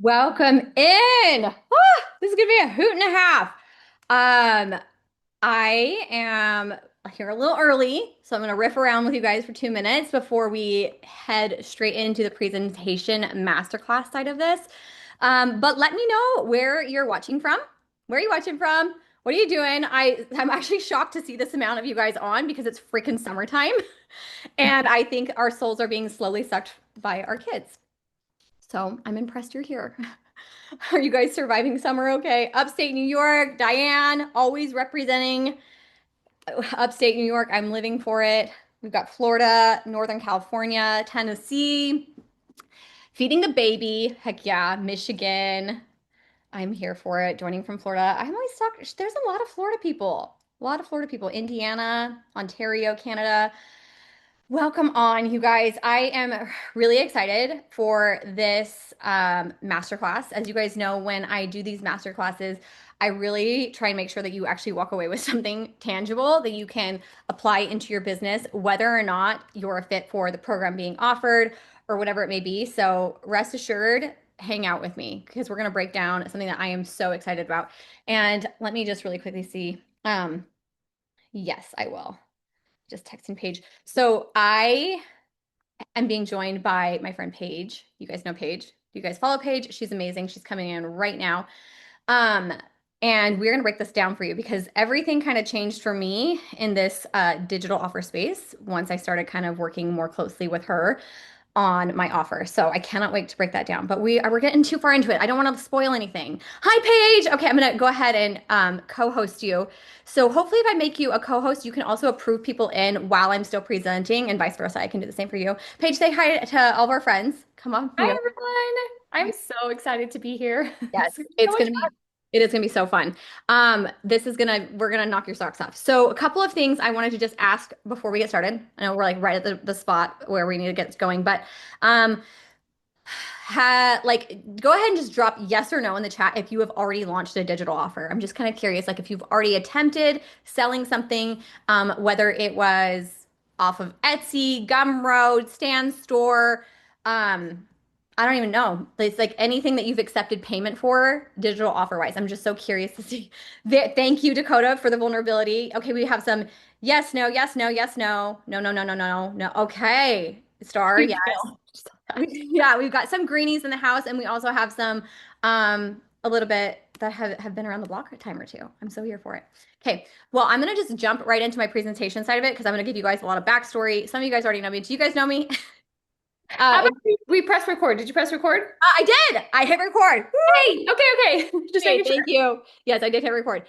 Welcome in. This is gonna be a hoot and a half. Um, I am here a little early, so I'm gonna riff around with you guys for 2 minutes before we head straight into the presentation masterclass side of this. But let me know where you're watching from. Where are you watching from? What are you doing? I'm actually shocked to see this amount of you guys on because it's freaking summertime, and I think our souls are being slowly sucked by our kids. So I'm impressed you're here. Are you guys surviving summer okay? Upstate New York, Diane, always representing upstate New York. I'm living for it. We've got Florida, Northern California, Tennessee, feeding the baby. Heck yeah, Michigan. I'm here for it. Joining from Florida. I'm always stuck. There's a lot of Florida people. A lot of Florida people. Indiana, Ontario, Canada. Welcome on, you guys. I am really excited for this masterclass. As you guys know, when I do these masterclasses, I really try and make sure that you actually walk away with something tangible that you can apply into your business, whether or not you're a fit for the program being offered or whatever it may be. So rest assured, hang out with me because we're going to break down something that I am so excited about. And let me just really quickly see. Yes, I will. Just texting Paige. So I am being joined by my friend Paige. You guys know Paige. You guys follow Paige. She's amazing. She's coming in right now. Um, and we're going to break this down for you because everything kind of changed for me in this digital offer space once I started kind of working more closely with her on my offer. So I cannot wait to break that down. But we're getting too far into it. I don't want to spoil anything. Hi, Paige. Okay, I'm gonna go ahead and co-host you. So hopefully, if I make you a co-host, you can also approve people in while I'm still presenting, and vice versa. I can do the same for you. Paige, say hi to all of our friends. Come on. Hi everyone. I'm so excited to be here. Yes, It's gonna be so it's much gonna fun. be it is gonna be so fun. We're gonna knock your socks off. So a couple of things I wanted to just ask before we get started. I know we're like right at the spot where we need to get going, but um go ahead and just drop yes or no in the chat if you have already launched a digital offer. I'm just kind of curious, like if you've already attempted selling something, whether it was off of Etsy, Gumroad, Stan Store, um, I don't even know. It's like anything that you've accepted payment for, digital offer wise. I'm just so curious to see. Thank you, Dakota, for the vulnerability. Okay, we have some yes, no, yes, no, yes, no, no, no, no, no, no, no. Okay, Star, Huge yes. fail. Yeah, we've got some greenies in the house, and we also have some a little bit that have been around the block a time or two. I'm so here for it. Okay, well, I'm gonna just jump right into my presentation side of it because I'm gonna give you guys a lot of backstory. Some of you guys already know me. Do you guys know me? How about And we press record? Did you press record? I did. I hit record. Hey, okay. Just Okay, making sure. thank you. Yes, I did hit record.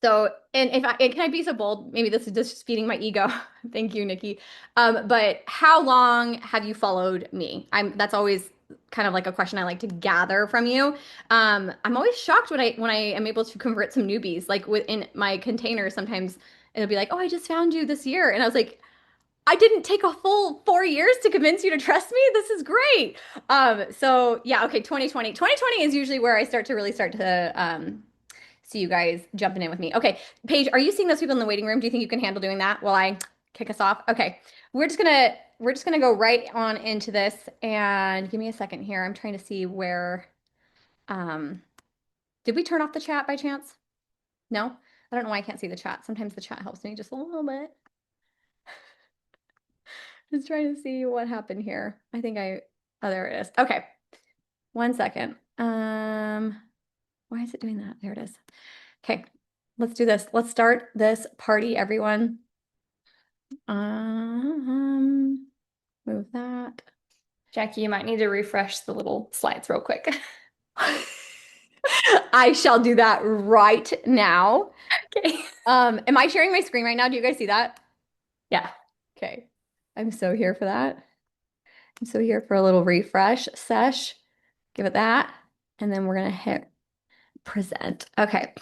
So, and if I and can I be so bold? Maybe this is just feeding my ego. Thank you, Nikki. But how long have you followed me? That's always kind of like a question I like to gather from you. I'm always shocked when I am able to convert some newbies. Like within my container, sometimes it'll be like, "Oh, I just found you this year," and I was like, "I didn't take a full 4 years to convince you to trust me. This is great." So yeah, okay, 2020 is usually where I start to see you guys jumping in with me. Okay, Paige, are you seeing those people in the waiting room? Do you think you can handle doing that while I kick us off? Okay, we're just gonna go right on into this and give me a second here. I'm trying to see where um did we turn off the chat by chance? No? I don't know why I can't see the chat. Sometimes the chat helps me just a little bit. Just trying to see what happened here. Oh, there it is. Okay. 1 second. Why is it doing that? There it is. Okay, let's do this. Let's start this party, everyone. Um, Move that. Jackie, you might need to refresh the little slides real quick. I shall do that right now. Okay. Am I sharing my screen right now? Do you guys see that? Yeah. Okay. I'm so here for that. I'm so here for a little refresh sesh. Give it that. And then we're gonna hit present. Okay.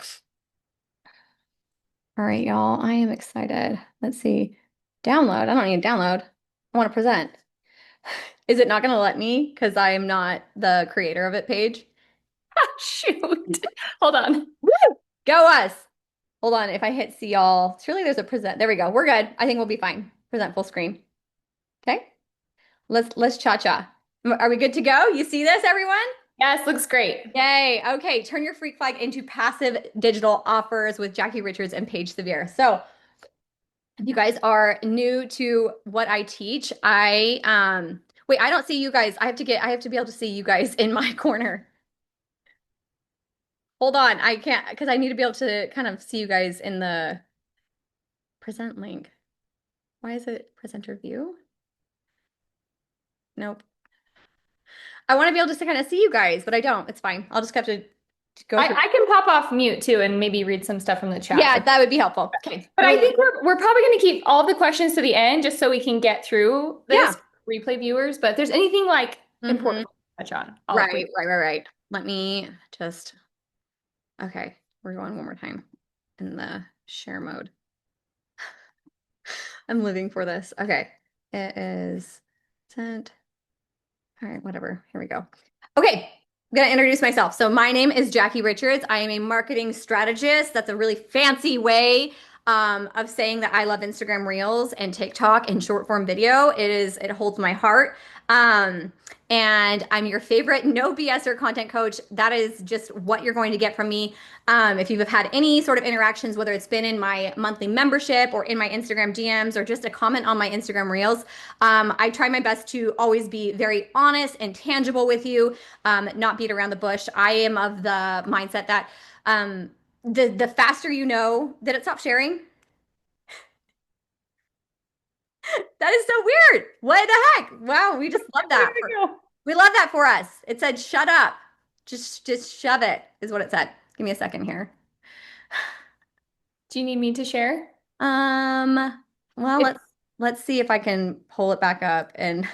All right, y'all. I am excited. Let's see. Download. I don't need to download. I want to present. Is it not going to let me because I am not the creator of it page? Shoot. Hold on. Woo! Go us. Hold on. If I hit see all, surely there's a present. There we go. We're good. I think we'll be fine. Present full screen. Okay. Let's cha-cha. Are we good to go? You see this, everyone? Yes, looks great. Yay. Okay, turn your freak flag into passive digital offers with Jackie Richards and Paige Sevier. So, if you guys are new to what I teach, wait, I don't see you guys. I have to be able to see you guys in my corner. Hold on, I can't because I need to be able to kind of see you guys in the present link. Why is it presenter view? Nope. I want to be able to kind of see you guys, but I don't. It's fine. I'll just have to go I, through. I can pop off mute too and maybe read some stuff from the chat. Yeah, that would be helpful. Okay. But I think we're probably going to keep all the questions to the end just so we can get through Yeah. this replay viewers. But if there's anything like Mm-hmm. important to touch on, I'll Right, right, right, right. Let me just, okay, we're going one more time in the share mode. I'm living for this. Okay, it is sent. All right, whatever. Here we go. Okay, I'm gonna introduce myself. So my name is Jackie Richards. I am a marketing strategist. That's a really fancy way of saying that I love Instagram Reels and TikTok and short form video. It holds my heart. Um, and I'm your favorite no BSer content coach. That is just what you're going to get from me. If you've had any sort of interactions, whether it's been in my monthly membership or in my Instagram DMs or just a comment on my Instagram Reels, I try my best to always be very honest and tangible with you, not beat around the bush. I am of the mindset that the faster you know, did it stop sharing? That is so weird. What the heck? Wow, we just love that. We love that for us. It said, "Shut up." Just shove it, is what it said. Give me a second here. Do you need me to share? Well, If let's see if I can pull it back up and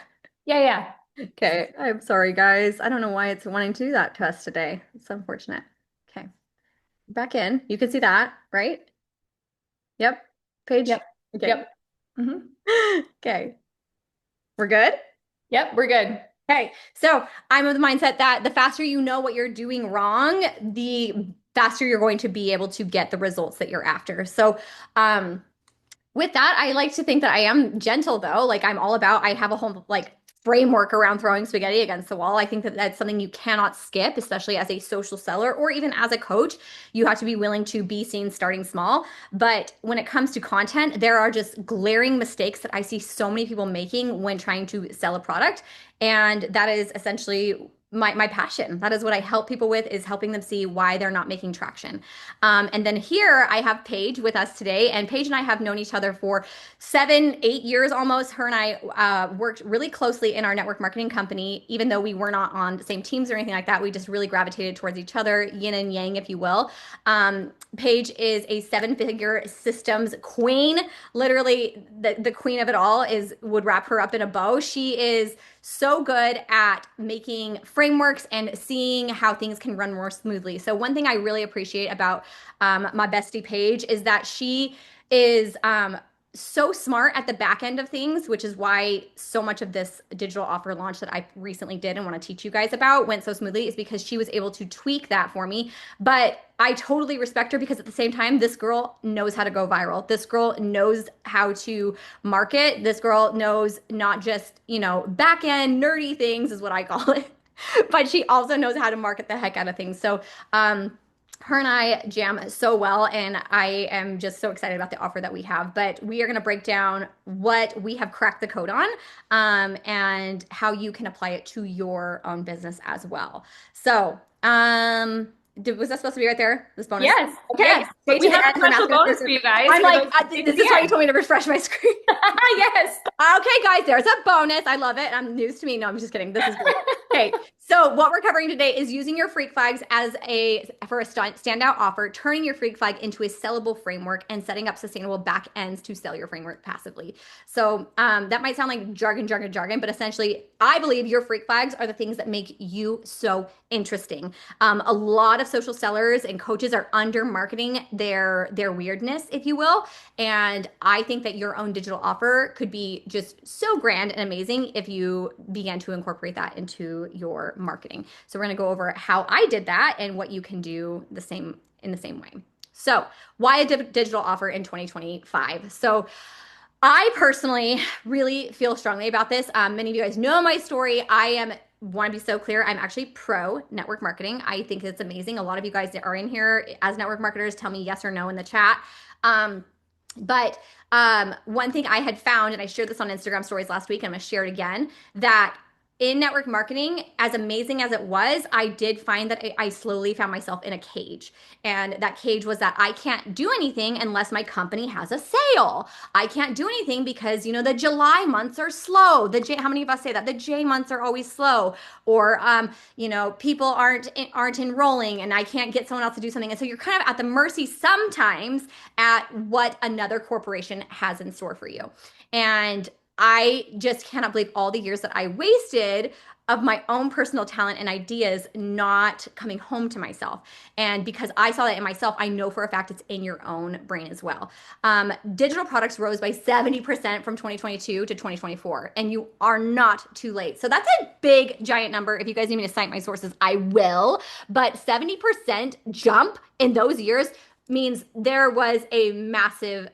Yeah, yeah. okay. I'm sorry, guys. I don't know why it's wanting to do that to us today. It's unfortunate. Okay. Back in. You can see that, right? Yep. Page. Yep. Okay. Yep. hmm Okay. We're good? Yep, we're good. Okay. So I'm of the mindset that the faster you know what you're doing wrong, the faster you're going to be able to get the results that you're after. So, with that, I like to think that I am gentle though. Like I'm all about, I have a whole like framework around throwing spaghetti against the wall. I think that that's something you cannot skip, especially as a social seller or even as a coach. You have to be willing to be seen starting small. But when it comes to content, there are just glaring mistakes that I see so many people making when trying to sell a product. And that is essentially my passion. That is what I help people with, is helping them see why they're not making traction. And then here I have Paige with us today, and Paige and I have known each other for 7, 8 years almost. Her and I worked really closely in our network marketing company, even though we were not on the same teams or anything like that. We just really gravitated towards each other, yin and yang, if you will. Paige is a seven-figure systems queen. Literally, the queen of it all is would wrap her up in a bow. She is so good at making frameworks and seeing how things can run more smoothly. So one thing I really appreciate about my bestie Paige is that she is so smart at the back end of things, which is why so much of this digital offer launch that I recently did and want to teach you guys about went so smoothly, is because she was able to tweak that for me. But I totally respect her because at the same time, this girl knows how to go viral. This girl knows how to market. This girl knows not just, back end nerdy things is what I call it, but she also knows how to market the heck out of things. So, her and I jam so well, and I am just so excited about the offer that we have. But we are going to break down what we have cracked the code on, and how you can apply it to your own business as well. So, was that supposed to be right there? This bonus? Yes. Okay. Yes. Stay We to the have a end. We're special not gonna- bonus for you guys. I'm for like, those who stay to this the is why you end. told me to refresh my screen. Yes. Okay, guys, there's a bonus. I love it. I'm news to me. No, I'm just kidding. This is great. Okay, so what we're covering today is using your freak flags for a standout offer, turning your freak flag into a sellable framework, and setting up sustainable back ends to sell your framework passively. So that might sound like jargon, but essentially, I believe your freak flags are the things that make you so interesting. A lot of social sellers and coaches are under marketing their weirdness, if you will, and I think that your own digital offer could be just so grand and amazing if you began to incorporate that into your marketing. So we're going to go over how I did that and what you can do in the same way. So, why a digital offer in 2025? So, I personally really feel strongly about this. Many of you guys know my story. Want to be so clear. I'm actually pro network marketing. I think it's amazing. A lot of you guys that are in here as network marketers tell me yes or no in the chat. Um, but one thing I had found, and I shared this on Instagram stories last week, and I'm going to share it again, that in network marketing, as amazing as it was, I did find that I slowly found myself in a cage. And that cage was that I can't do anything unless my company has a sale. I can't do anything because, the July months are slow. How many of us say that? The J months are always slow. Or, people aren't enrolling and I can't get someone else to do something. And so you're kind of at the mercy sometimes at what another corporation has in store for you. And I just cannot believe all the years that I wasted of my own personal talent and ideas not coming home to myself. And because I saw that in myself, I know for a fact it's in your own brain as well. Digital products rose by 70% from 2022 to 2024, and you are not too late. So that's a big, giant number. If you guys need me to cite my sources, I will. But 70% jump in those years means there was a massive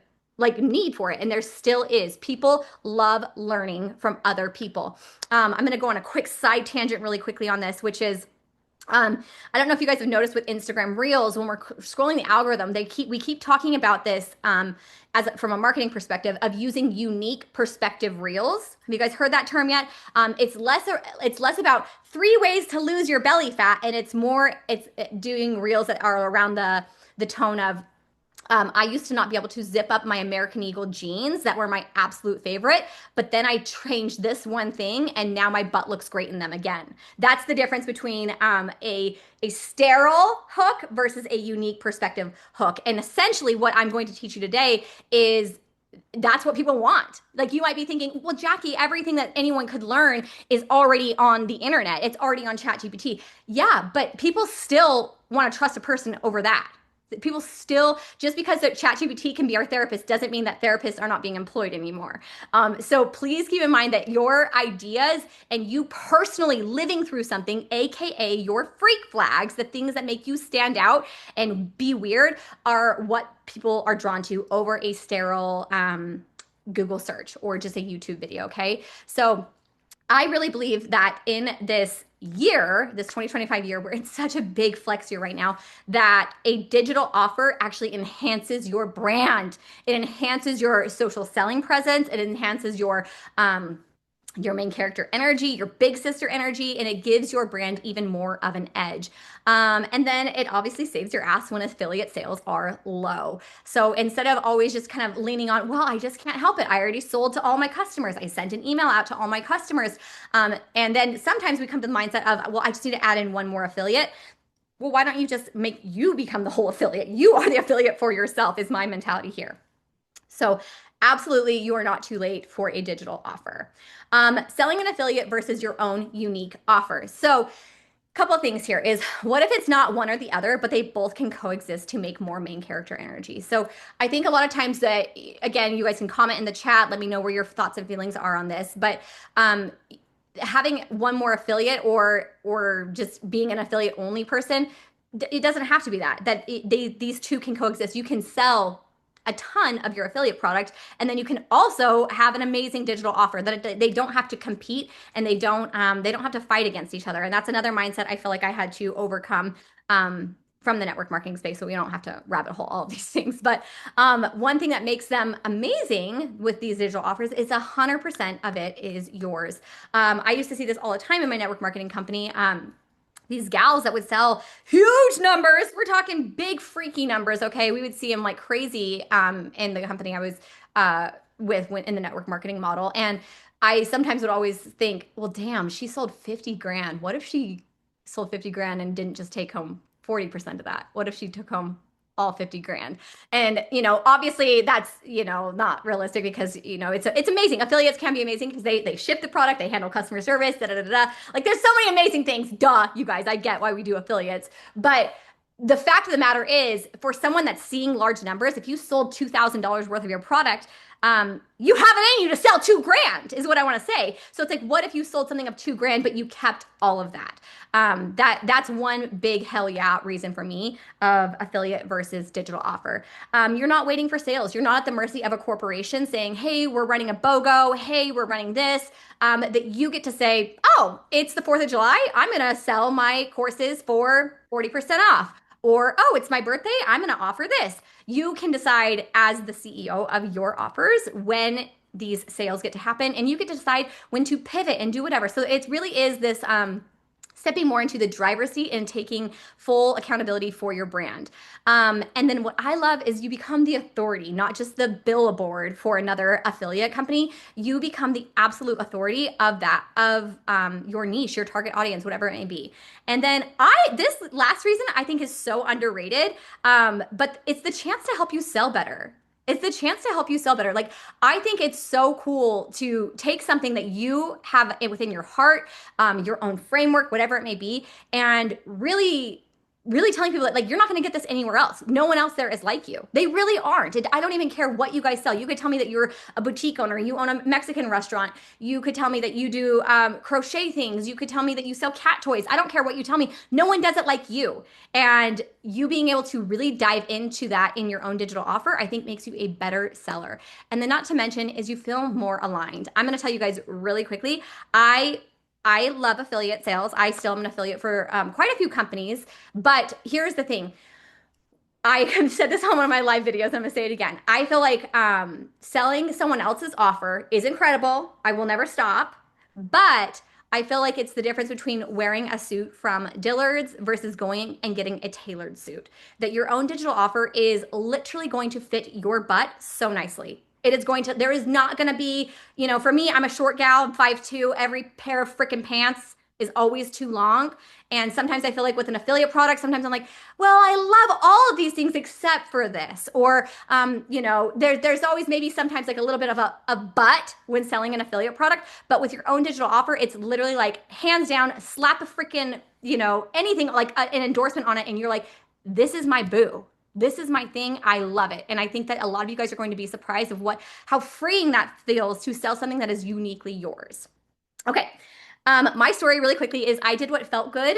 need for it, and there still is. People love learning from other people. I'm going to go on a quick side tangent really quickly on this, which is I don't know if you guys have noticed with Instagram Reels, when we're scrolling the algorithm, we keep talking about this from a marketing perspective of using unique perspective reels. Have you guys heard that term yet? It's less about 3 ways to lose your belly fat, and it's doing reels that are around the tone of I used to not be able to zip up my American Eagle jeans that were my absolute favorite, but then I changed this one thing and now my butt looks great in them again. That's the difference between a sterile hook versus a unique perspective hook. And essentially what I'm going to teach you today is that's what people want. Like you might be thinking, well, Jackie, everything that anyone could learn is already on the internet. It's already on ChatGPT. Yeah, but people still want to trust a person over that. People still, just because ChatGPT can be our therapist doesn't mean that therapists are not being employed anymore. So please keep in mind that your ideas and you personally living through something, AKA your freak flags, the things that make you stand out and be weird, are what people are drawn to over a sterile Google search or just a YouTube video. Okay. So I really believe that in this year, this 2025 year, we're in such a big flex year right now, that a digital offer actually enhances your brand. It enhances your social selling presence. It enhances your main character energy, your big sister energy, and it gives your brand even more of an edge. And then it obviously saves your ass when affiliate sales are low. So instead of always just kind of leaning on, well, I just can't help it. I already sold to all my customers. I sent an email out to all my customers. And then sometimes we come to the mindset of, well, I just need to add in one more affiliate. Well, why don't you just make you become the whole affiliate? You are the affiliate for yourself, is my mentality here. So absolutely, you are not too late for a digital offer. Selling an affiliate versus your own unique offer. So a couple of things here is, what if it's not one or the other, but they both can coexist to make more main character energy? So I think a lot of times that, again, you guys can comment in the chat, let me know where your thoughts and feelings are on this, but having one more affiliate or just being an affiliate only person, it doesn't have to be these two can coexist. You can sell a ton of your affiliate product, and then you can also have an amazing digital offer that they don't have to compete, and they don't have to fight against each other. And that's another mindset I feel like I had to overcome from the network marketing space, so we don't have to rabbit hole all of these things. But one thing that makes them amazing with these digital offers is 100% of it is yours. I used to see this all the time in my network marketing company. These gals that would sell huge numbers. We're talking big freaky numbers. Okay. We would see them like crazy in the company I was with in the network marketing model. And I sometimes would always think, well, damn, she sold 50 grand. What if she sold 50 grand and didn't just take home 40% of that? What if she took home all 50 grand? And, obviously that's, not realistic because, it's amazing. Affiliates can be amazing because they ship the product, they handle customer service, da, da, da, da. Like there's so many amazing things. Duh, you guys, I get why we do affiliates. But the fact of the matter is, for someone that's seeing large numbers, if you sold $2,000 worth of your product, You have it in you to sell 2 grand is what I want to say. So it's like, what if you sold something of 2 grand, but you kept all of that? That's one big hell yeah reason for me of affiliate versus digital offer. You're not waiting for sales. You're not at the mercy of a corporation saying, hey, we're running a BOGO. Hey, we're running this. That you get to say, oh, it's the 4th of July. I'm going to sell my courses for 40% off. Or, oh, it's my birthday. I'm going to offer this. You can decide as the CEO of your offers when these sales get to happen, and you get to decide when to pivot and do whatever. So it really is this stepping more into the driver's seat and taking full accountability for your brand. And then what I love is you become the authority, not just the billboard for another affiliate company. You become the absolute authority of that, of your niche, your target audience, whatever it may be. And then this last reason I think is so underrated, but it's the chance to help you sell better. It's the chance to help you sell better. Like, I think it's so cool to take something that you have within your heart, your own framework, whatever it may be, and really telling people that, like, you're not going to get this anywhere else. No one else there is like you. They really aren't. I don't even care what you guys sell. You could tell me that you're a boutique owner, you own a Mexican restaurant. You could tell me that you do crochet things. You could tell me that you sell cat toys. I don't care what you tell me. No one does it like you. And you being able to really dive into that in your own digital offer, I think makes you a better seller. And then not to mention is you feel more aligned. I'm going to tell you guys really quickly. I love affiliate sales. I still am an affiliate for quite a few companies. But here's the thing. I have said this on one of my live videos. I'm going to say it again. I feel like selling someone else's offer is incredible. I will never stop. But I feel like it's the difference between wearing a suit from Dillard's versus going and getting a tailored suit. That your own digital offer is literally going to fit your butt so nicely. It is going to, there is not going to be, for me, I'm a short gal, I'm 5'2". Every pair of freaking pants is always too long. And sometimes I feel like with an affiliate product, sometimes I'm like, well, I love all of these things except for this. Or, there's always maybe sometimes like a little bit of a but when selling an affiliate product. But with your own digital offer, it's literally like hands down, slap a freaking, anything like an endorsement on it. And you're like, this is my boo. This is my thing. I love it. And I think that a lot of you guys are going to be surprised of how freeing that feels to sell something that is uniquely yours. Okay. My story really quickly is I did what felt good.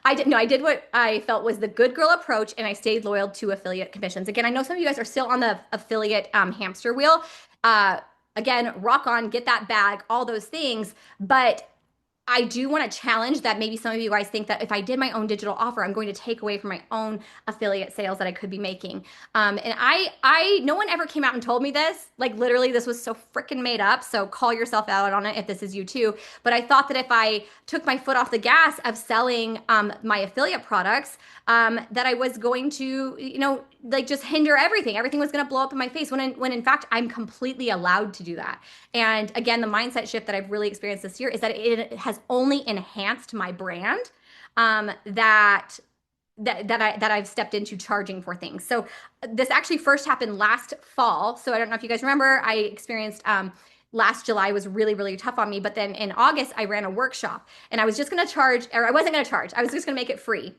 I did what I felt was the good girl approach, and I stayed loyal to affiliate commissions. Again, I know some of you guys are still on the affiliate hamster wheel. Again, rock on, get that bag, all those things. But I do want to challenge that maybe some of you guys think that if I did my own digital offer, I'm going to take away from my own affiliate sales that I could be making. No one ever came out and told me this. Like, literally, this was so freaking made up. So call yourself out on it if this is you too. But I thought that if I took my foot off the gas of selling my affiliate products, that I was going to, like, just hinder everything. Everything was going to blow up in my face when in fact, I'm completely allowed to do that. And again, the mindset shift that I've really experienced this year is that it has only enhanced my brand, that I've stepped into charging for things. So this actually first happened last fall. So I don't know if you guys remember, I experienced last July was really, really tough on me. But then in August, I ran a workshop, and I was just going to charge, or I wasn't going to charge. I was just going to make it free.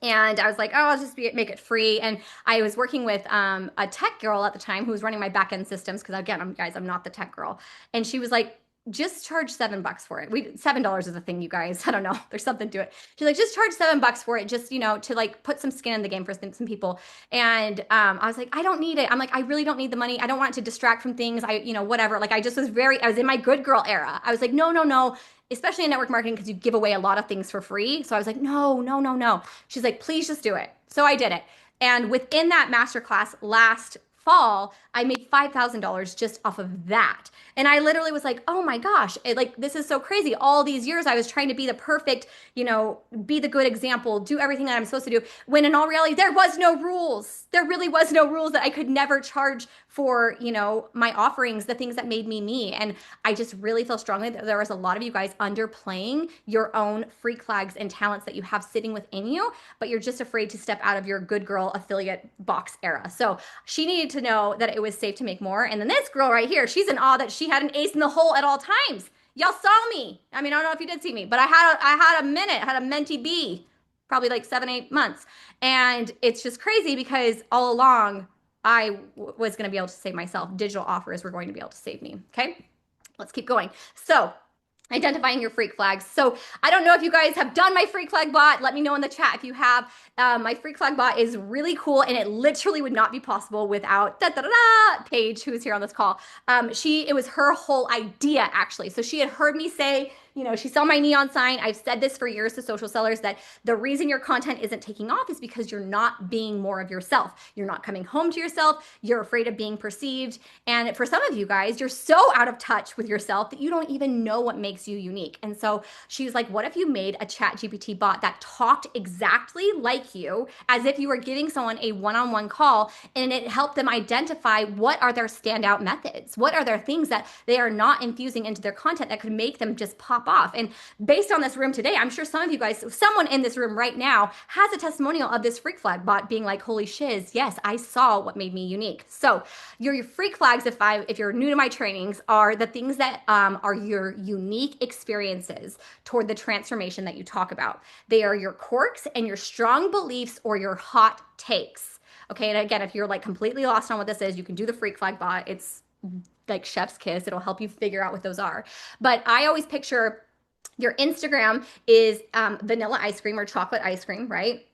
And I was like, oh, I'll just make it free. And I was working with a tech girl at the time who was running my back end systems. Because again, I'm not the tech girl. And she was like, just charge $7 for it. $7 is a thing, you guys. I don't know. There's something to it. She's like, just charge $7 for it. Just, to like put some skin in the game for some people. And I was like, I don't need it. I'm like, I really don't need the money. I don't want it to distract from things. Whatever. Like, I was in my good girl era. I was like, no, no, no. Especially in network marketing, because you give away a lot of things for free. So I was like, no, no, no, no. She's like, please just do it. So I did it. And within that masterclass last fall, I made $5,000 just off of that. And I literally was like, oh my gosh, this is so crazy. All these years I was trying to be the perfect, be the good example, do everything that I'm supposed to do. When in all reality, there was no rules. There really was no rules that I could never charge for, my offerings, the things that made me me. And I just really feel strongly that there was a lot of you guys underplaying your own freak flags and talents that you have sitting within you, but you're just afraid to step out of your good girl affiliate box era. So she needed to know that it was safe to make more. And then this girl right here, she's in awe that she had an ace in the hole at all times. Y'all saw me. I mean, I don't know if you did see me, but I had a minute, I had a mentee bee, probably like 7, 8 months. And it's just crazy because all along was going to be able to save myself. Digital offers were going to be able to save me. Okay. Let's keep going. So, identifying your freak flags. So I don't know if you guys have done my freak flag bot. Let me know in the chat if you have. My freak flag bot is really cool, and it literally would not be possible without Paige, who is here on this call. It was her whole idea actually. So she had heard me say, she saw my neon sign. I've said this for years to social sellers that the reason your content isn't taking off is because you're not being more of yourself. You're not coming home to yourself. You're afraid of being perceived. And for some of you guys, you're so out of touch with yourself that you don't even know what makes you unique. And so she was like, what if you made a chat GPT bot that talked exactly like you, as if you were giving someone a one-on-one call, and it helped them identify what are their standout methods? What are their things that they are not infusing into their content that could make them just pop off? And based on this room today, I'm sure some of you guys, someone in this room right now has a testimonial of this freak flag bot being like, holy shiz, yes, I saw what made me unique. So your freak flags, if you're new to my trainings, are the things that are your unique experiences toward the transformation that you talk about. They are your quirks and your strong beliefs or your hot takes. Okay, and again, if you're like completely lost on what this is, you can do the freak flag bot. It's like chef's kiss. It'll help you figure out what those are. But I always picture your Instagram is vanilla ice cream or chocolate ice cream, right?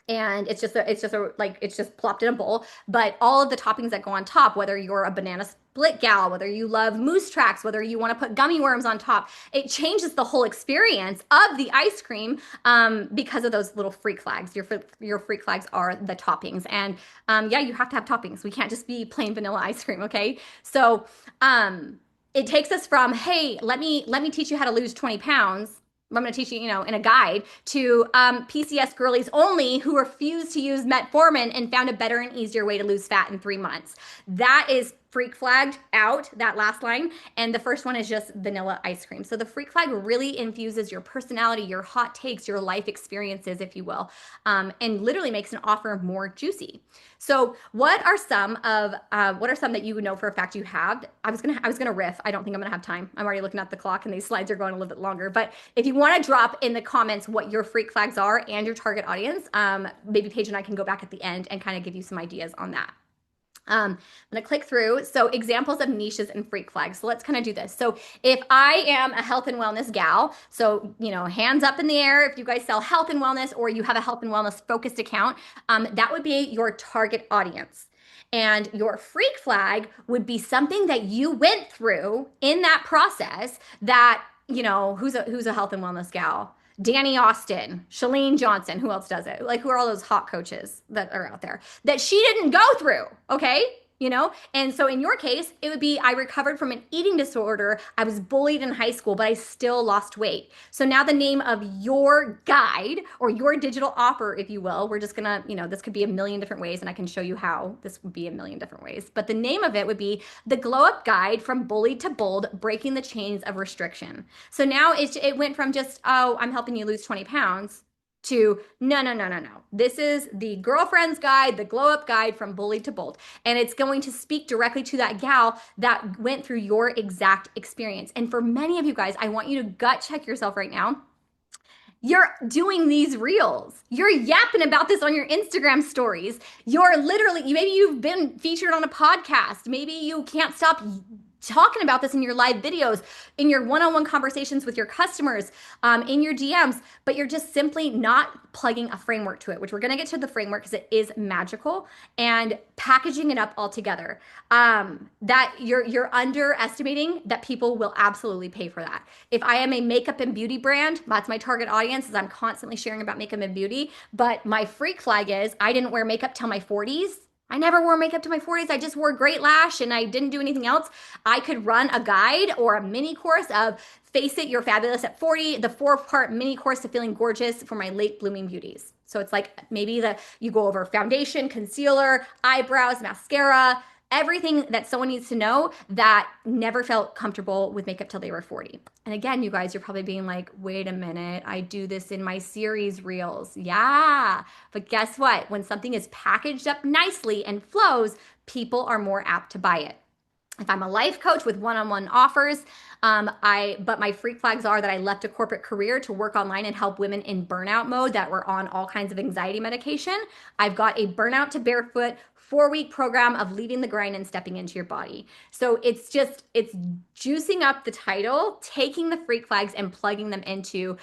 And it's just plopped in a bowl. But all of the toppings that go on top, whether you're a banana split gal, whether you love moose tracks, whether you want to put gummy worms on top, it changes the whole experience of the ice cream because of those little freak flags. Your freak flags are the toppings, and yeah, you have to have toppings. We can't just be plain vanilla ice cream, okay? So it takes us from, hey, let me teach you how to lose 20 pounds. I'm going to teach you, in a guide to PCS girlies only who refused to use metformin and found a better and easier way to lose fat in 3 months. That is freak flagged out, that last line. And the first one is just vanilla ice cream. So the freak flag really infuses your personality, your hot takes, your life experiences, if you will, and literally makes an offer more juicy. So what are some that you know for a fact you have? I was gonna riff. I don't think I'm gonna have time. I'm already looking at the clock and these slides are going a little bit longer. But if you want to drop in the comments what your freak flags are and your target audience, maybe Paige and I can go back at the end and kind of give you some ideas on that. I'm going to click through. So examples of niches and freak flags. So let's kind of do this. So if I am a health and wellness gal, so, hands up in the air if you guys sell health and wellness or you have a health and wellness focused account, that would be your target audience. And your freak flag would be something that you went through in that process that, who's a health and wellness gal? Danny Austin, Shalene Johnson, who else does it? Like, who are all those hot coaches that are out there that she didn't go through? Okay. And so in your case, it would be, I recovered from an eating disorder. I was bullied in high school, but I still lost weight. So now the name of your guide or your digital offer, if you will, we're just gonna, this could be a million different ways, and I can show you how this would be a million different ways. But the name of it would be the Glow Up Guide from Bullied to Bold, Breaking the Chains of Restriction. So now it went from just, oh, I'm helping you lose 20 pounds to no. This is the girlfriend's guide, the glow up guide from bullied to bold. And it's going to speak directly to that gal that went through your exact experience. And for many of you guys, I want you to gut check yourself right now. You're doing these reels. You're yapping about this on your Instagram stories. You're literally, maybe you've been featured on a podcast. Maybe you can't stop talking about this in your live videos, in your one-on-one conversations with your customers, in your DMs, but you're just simply not plugging a framework to it, which we're going to get to the framework because it is magical, and packaging it up all together. That you're underestimating that people will absolutely pay for that. If I am a makeup and beauty brand, that's my target audience, is I'm constantly sharing about makeup and beauty, but my freak flag is I didn't wear makeup till my 40s. I never wore makeup to my 40s. I just wore Great Lash and I didn't do anything else. I could run a guide or a mini course of Face It, You're Fabulous at 40, the 4-part mini course to Feeling Gorgeous for my late blooming beauties. So it's like maybe you go over foundation, concealer, eyebrows, mascara, everything that someone needs to know that never felt comfortable with makeup till they were 40. And again, you guys, you're probably being like, wait a minute, I do this in my series reels. Yeah, but guess what? When something is packaged up nicely and flows, people are more apt to buy it. If I'm a life coach with one-on-one offers, but my freak flags are that I left a corporate career to work online and help women in burnout mode that were on all kinds of anxiety medication. I've got a burnout to barefoot 4-week program of leaving the grind and stepping into your body. So it's juicing up the title, taking the freak flags and plugging them into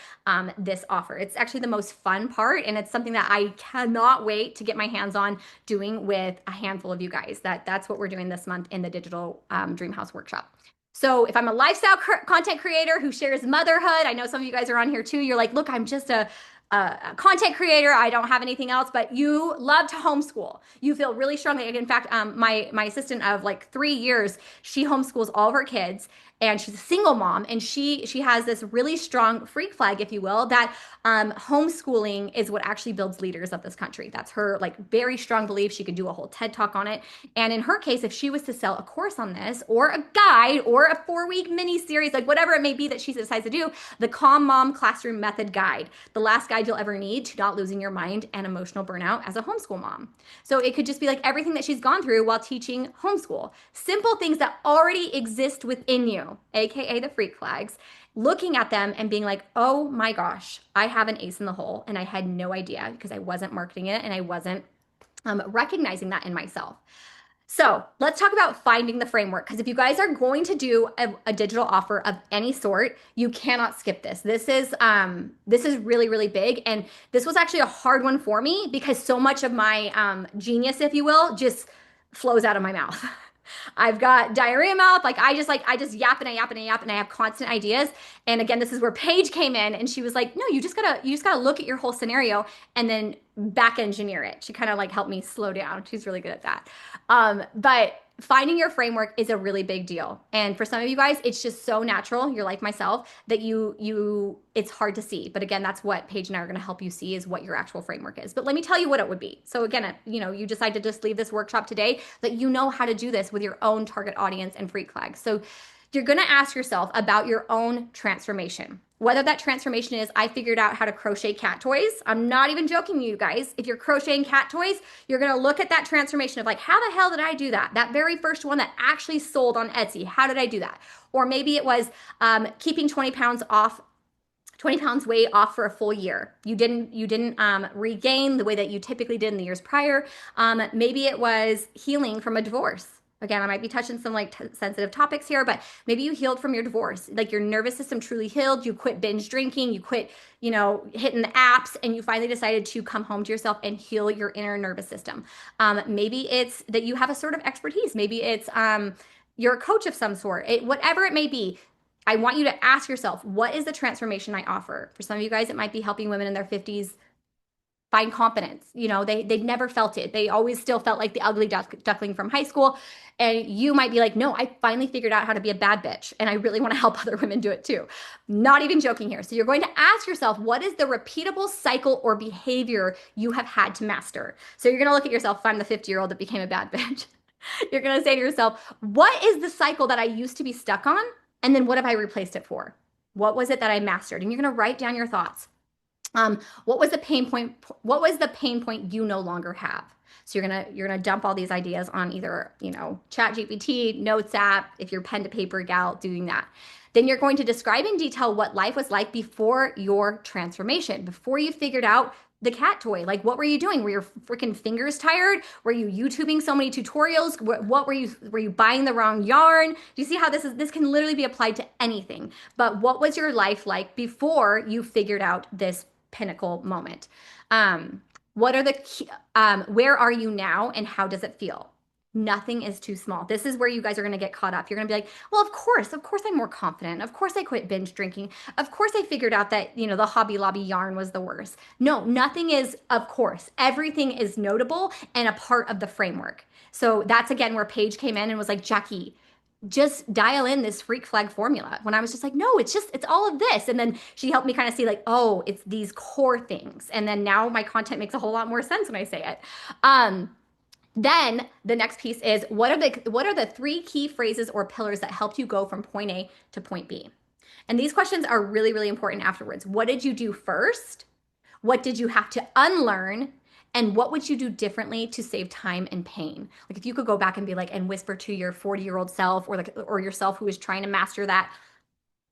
this offer. It's actually the most fun part, and it's something that I cannot wait to get my hands on doing with a handful of you guys. That's what we're doing this month in the digital DreamHouse workshop. So if I'm a lifestyle content creator who shares motherhood, I know some of you guys are on here too. You're like, look, I'm just a content creator. I don't have anything else, but you love to homeschool. You feel really strongly. In fact, my assistant of like 3 years, she homeschools all of her kids, and she's a single mom, and she has this really strong freak flag, if you will, that homeschooling is what actually builds leaders of this country. That's her like very strong belief. She could do a whole TED talk on it. And in her case, if she was to sell a course on this, or a guide, or a 4-week mini series, like whatever it may be that she decides to do, the Calm Mom Classroom Method Guide, the last guide you'll ever need to not losing your mind and emotional burnout as a homeschool mom. So it could just be like everything that she's gone through while teaching homeschool. Simple things that already exist within you, aka the freak flags, looking at them and being like, oh my gosh, I have an ace in the hole, and I had no idea because I wasn't marketing it and I wasn't recognizing that in myself. So let's talk about finding the framework, because if you guys are going to do a digital offer of any sort, you cannot skip this. This is really, really big, and this was actually a hard one for me because so much of my genius, if you will, just flows out of my mouth. I've got diarrhea mouth. Like I just yap and I yap and I yap, and I have constant ideas. And again, this is where Paige came in, and she was like, no, you just gotta look at your whole scenario and then back engineer it. She kind of like helped me slow down. She's really good at that. But finding your framework is a really big deal. And for some of you guys, it's just so natural. You're like myself that it's hard to see. But again, that's what Paige and I are going to help you see, is what your actual framework is. But let me tell you what it would be. So again, you decide to just leave this workshop today, that you know how to do this with your own target audience and freak flags. So you're going to ask yourself about your own transformation. Whether that transformation is, I figured out how to crochet cat toys. I'm not even joking, you guys. If you're crocheting cat toys, you're going to look at that transformation of like, how the hell did I do that? That very first one that actually sold on Etsy. How did I do that? Or maybe it was keeping 20 pounds off 20 pounds weight off for a full year. You didn't regain the way that you typically did in the years prior. Maybe it was healing from a divorce. Again, I might be touching some like sensitive topics here, but maybe you healed from your divorce. Like your nervous system truly healed. You quit binge drinking. You quit, hitting the apps, and you finally decided to come home to yourself and heal your inner nervous system. Maybe it's that you have a sort of expertise. Maybe it's you're a coach of some sort. Whatever it may be, I want you to ask yourself, what is the transformation I offer? For some of you guys, it might be helping women in their 50s find confidence. They've never felt it. They always still felt like the ugly duckling from high school. And you might be like, no, I finally figured out how to be a bad bitch. And I really want to help other women do it too. Not even joking here. So you're going to ask yourself, what is the repeatable cycle or behavior you have had to master? So you're going to look at yourself, if I'm the 50-year-old that became a bad bitch. You're going to say to yourself, what is the cycle that I used to be stuck on? And then what have I replaced it for? What was it that I mastered? And you're going to write down your thoughts. What was the pain point? What was the pain point you no longer have? So you're gonna dump all these ideas on either Chat GPT, Notes app, if you're pen to paper gal, doing that. Then you're going to describe in detail what life was like before your transformation, before you figured out the cat toy. Like, what were you doing? Were your freaking fingers tired? Were you YouTubing so many tutorials? What were you buying the wrong yarn? Do you see how this can literally be applied to anything? But what was your life like before you figured out this pinnacle moment? What are the key, where are you now, and how does it feel? Nothing is too small. This is where you guys are going to get caught up. You're going to be like, well, of course I'm more confident. Of course I quit binge drinking. Of course I figured out that, the Hobby Lobby yarn was the worst. No, nothing is, of course. Everything is notable and a part of the framework. So that's again where Paige came in and was like, Jackie, just dial in this freak flag formula. When I was just like, no, it's all of this. And then she helped me kind of see like, oh, it's these core things. And then now my content makes a whole lot more sense when I say it. Then the next piece is what are the 3 key phrases or pillars that helped you go from point A to point B? And these questions are really, really important afterwards. What did you do first? What did you have to unlearn? And what would you do differently to save time and pain? Like if you could go back and be like, and whisper to your 40-year-old self, or yourself who is trying to master that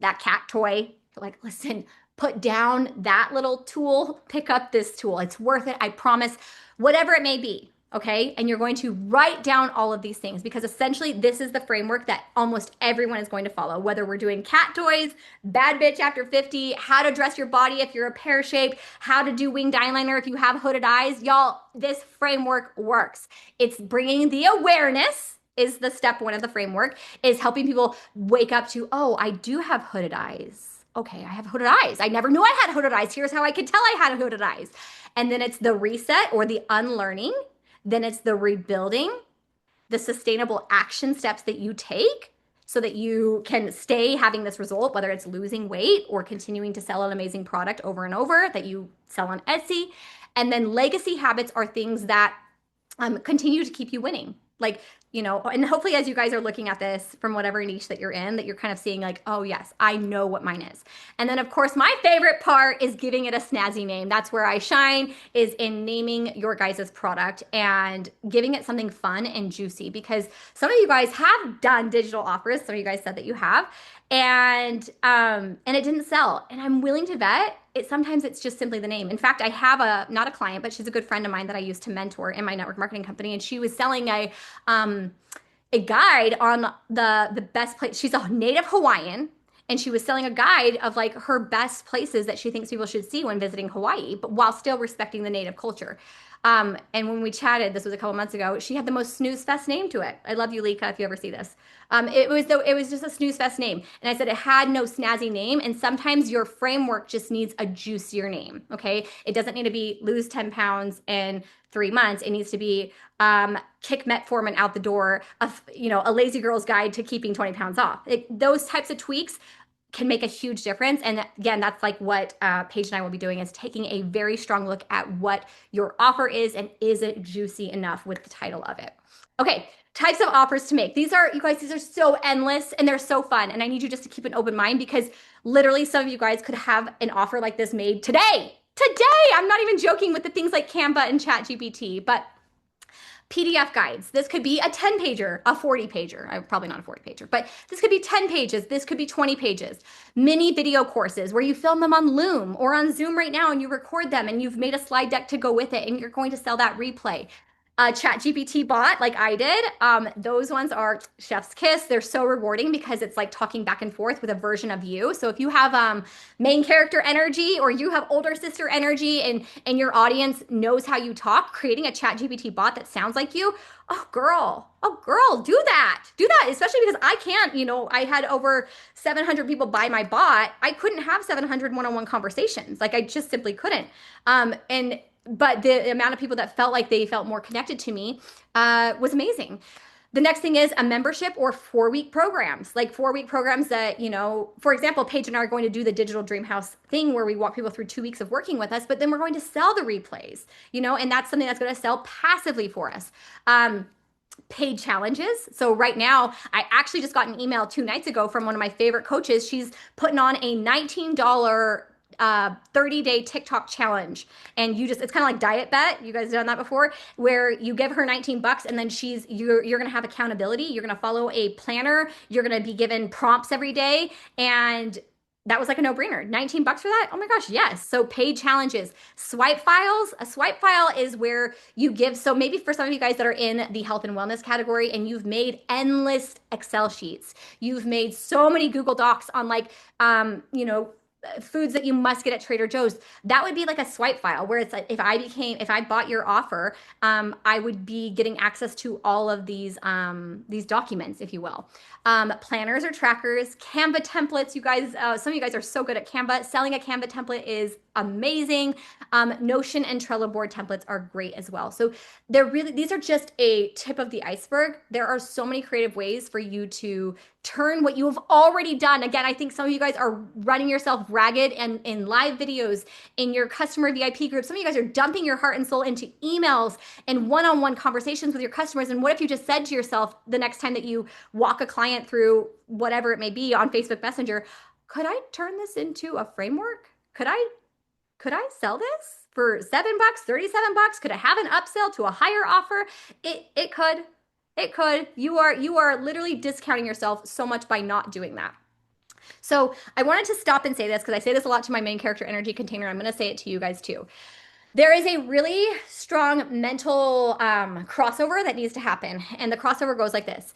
cat toy, like, listen, put down that little tool, pick up this tool. It's worth it. I promise, whatever it may be. Okay. And you're going to write down all of these things because essentially this is the framework that almost everyone is going to follow. Whether we're doing cat toys, bad bitch after 50, how to dress your body if you're a pear shape, how to do winged eyeliner if you have hooded eyes, y'all, this framework works. It's bringing the awareness is the step one of the framework, is helping people wake up to, oh, I do have hooded eyes. Okay, I have hooded eyes. I never knew I had hooded eyes. Here's how I could tell I had hooded eyes. And then it's the reset or the unlearning. Then it's the rebuilding, the sustainable action steps that you take so that you can stay having this result, whether it's losing weight or continuing to sell an amazing product over and over that you sell on Etsy. And then legacy habits are things that continue to keep you winning. Like, you know, and hopefully as you guys are looking at this from whatever niche that you're in, that you're kind of seeing like, oh yes, I know what mine is. And then of course, my favorite part is giving it a snazzy name. That's where I shine, is in naming your guys' product and giving it something fun and juicy, because some of you guys have done digital offers. Some of you guys said that you have, and it didn't sell. And I'm willing to bet it sometimes it's just simply the name. In fact, I have a not a client, but she's a good friend of mine that I used to mentor in my network marketing company, and she was selling a guide on the best place. She's a native Hawaiian, and she was selling a guide of like her best places that she thinks people should see when visiting Hawaii, but while still respecting the native culture. And when we chatted, this was a couple months ago, she had the most snooze fest name to it. I love you, Lika, if you ever see this. It was just a snooze fest name. And I said it had no snazzy name. And sometimes your framework just needs a juicier name. Okay. It doesn't need to be lose 10 pounds in 3 months. It needs to be kick metformin out the door, a lazy girl's guide to keeping 20 pounds off. Those types of tweaks can make a huge difference. And again, that's like what Paige and I will be doing, is taking a very strong look at what your offer is and is it juicy enough with the title of it. Okay, types of offers to make. These are, you guys, these are so endless and they're so fun. And I need you just to keep an open mind, because literally some of you guys could have an offer like this made today. Today! I'm not even joking with the things like Canva and ChatGPT, but PDF guides. This could be a 10 pager, a 40 pager. Probably not a 40 pager, but this could be 10 pages. This could be 20 pages. Mini video courses where you film them on Loom or on Zoom right now and you record them and you've made a slide deck to go with it and you're going to sell that replay. A ChatGPT bot like I did, those ones are chef's kiss. They're so rewarding because it's like talking back and forth with a version of you. So if you have main character energy or you have older sister energy and your audience knows how you talk, creating a ChatGPT bot that sounds like you, oh girl, do that. Do that, especially because I can't, I had over 700 people buy my bot. I couldn't have 700 one-on-one conversations. Like I just simply couldn't. But the amount of people that felt like they felt more connected to me was amazing. The next thing is a membership or 4-week programs, like 4-week programs that, for example, Paige and I are going to do the digital DreamHouse thing where we walk people through 2 weeks of working with us, but then we're going to sell the replays, and that's something that's going to sell passively for us. Paid challenges. So right now, I actually just got an email 2 nights ago from one of my favorite coaches. She's putting on a $19 30-day TikTok challenge. And it's kind of like Diet Bet. You guys done that before, where you give her 19 bucks and then you're going to have accountability. You're going to follow a planner. You're going to be given prompts every day. And that was like a no-brainer. 19 bucks for that? Oh my gosh, yes. So paid challenges. Swipe files. A swipe file is where you give, so maybe for some of you guys that are in the health and wellness category and you've made endless Excel sheets. You've made so many Google Docs on foods that you must get at Trader Joe's. That would be like a swipe file where it's like, if I bought your offer, I would be getting access to all of these documents, if you will. Planners or trackers, Canva templates. You guys, some of you guys are so good at Canva. Selling a Canva template is amazing. Notion and Trello board templates are great as well. So these are just a tip of the iceberg. There are so many creative ways for you to turn what you have already done. Again, I think some of you guys are running yourself ragged and in live videos, in your customer VIP group. Some of you guys are dumping your heart and soul into emails and one-on-one conversations with your customers. And what if you just said to yourself the next time that you walk a client through whatever it may be on Facebook Messenger, could I turn this into a framework? Could I sell this for $7, $37? Could I have an upsell to a higher offer? It could. It could. You are literally discounting yourself so much by not doing that. So I wanted to stop and say this because I say this a lot to my main character energy container. I'm going to say it to you guys too. There is a really strong mental crossover that needs to happen. And the crossover goes like this.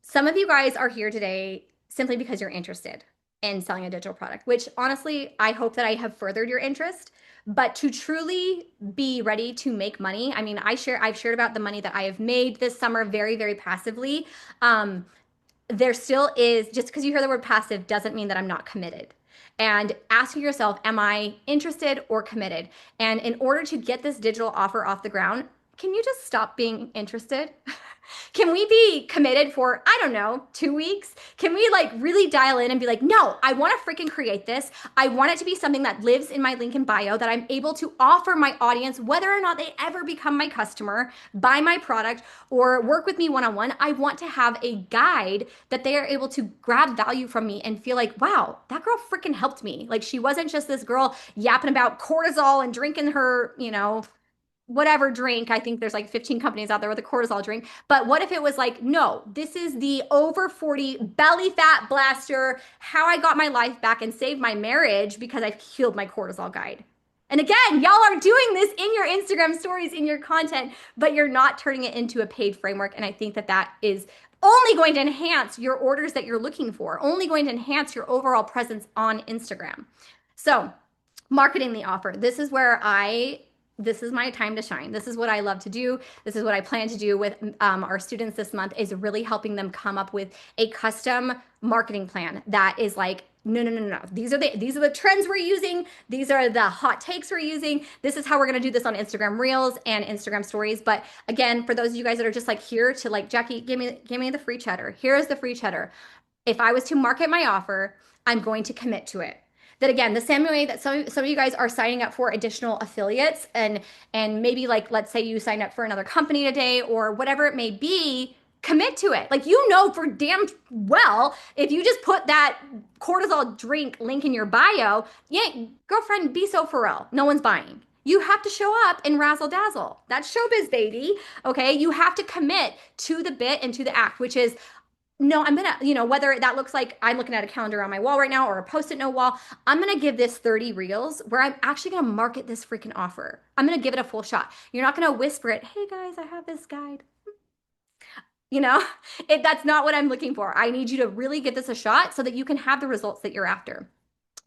Some of you guys are here today simply because you're interested in selling a digital product, which honestly, I hope that I have furthered your interest. But to truly be ready to make money, I mean, I've shared about the money that I have made this summer very, very passively. Um, there still is, just because you hear the word passive doesn't mean that I'm not committed. And asking yourself, am I interested or committed? And in order to get this digital offer off the ground, can you just stop being interested? Can we be committed for, I don't know, 2 weeks? Can we like really dial in and be like, no, I want to freaking create this. I want it to be something that lives in my link in bio that I'm able to offer my audience, whether or not they ever become my customer, buy my product, or work with me one on one. I want to have a guide that they are able to grab value from me and feel like, wow, that girl freaking helped me. Like she wasn't just this girl yapping about cortisol and drinking her, whatever drink. I think there's like 15 companies out there with a cortisol drink. But what if it was like, no, this is the over 40 belly fat blaster, how I got my life back and saved my marriage because I've healed my cortisol guide. And again, y'all are doing this in your Instagram stories, in your content, but you're not turning it into a paid framework. And I think that that is only going to enhance your orders that you're looking for, only going to enhance your overall presence on Instagram. So, marketing the offer. This is my time to shine. This is what I love to do. This is what I plan to do with our students this month is really helping them come up with a custom marketing plan that is like, no, no, no, no. These are the trends we're using. These are the hot takes we're using. This is how we're going to do this on Instagram Reels and Instagram Stories. But again, for those of you guys that are just like here to like, Jackie, give me the free cheddar. Here is the free cheddar. If I was to market my offer, I'm going to commit to it. That again, the same way that some of you guys are signing up for additional affiliates and maybe like let's say you sign up for another company today or whatever it may be, commit to it. Like you know for damn well if you just put that cortisol drink link in your bio, yeah, girlfriend, be so for real. No one's buying. You have to show up and razzle dazzle. That's showbiz, baby. Okay, you have to commit to the bit and to the act, which is no, I'm gonna, whether that looks like I'm looking at a calendar on my wall right now or a post-it note wall, I'm gonna give this 30 reels where I'm actually gonna market this freaking offer. I'm gonna give it a full shot. You're not gonna whisper it, hey guys, I have this guide. You know, that's not what I'm looking for. I need you to really give this a shot so that you can have the results that you're after.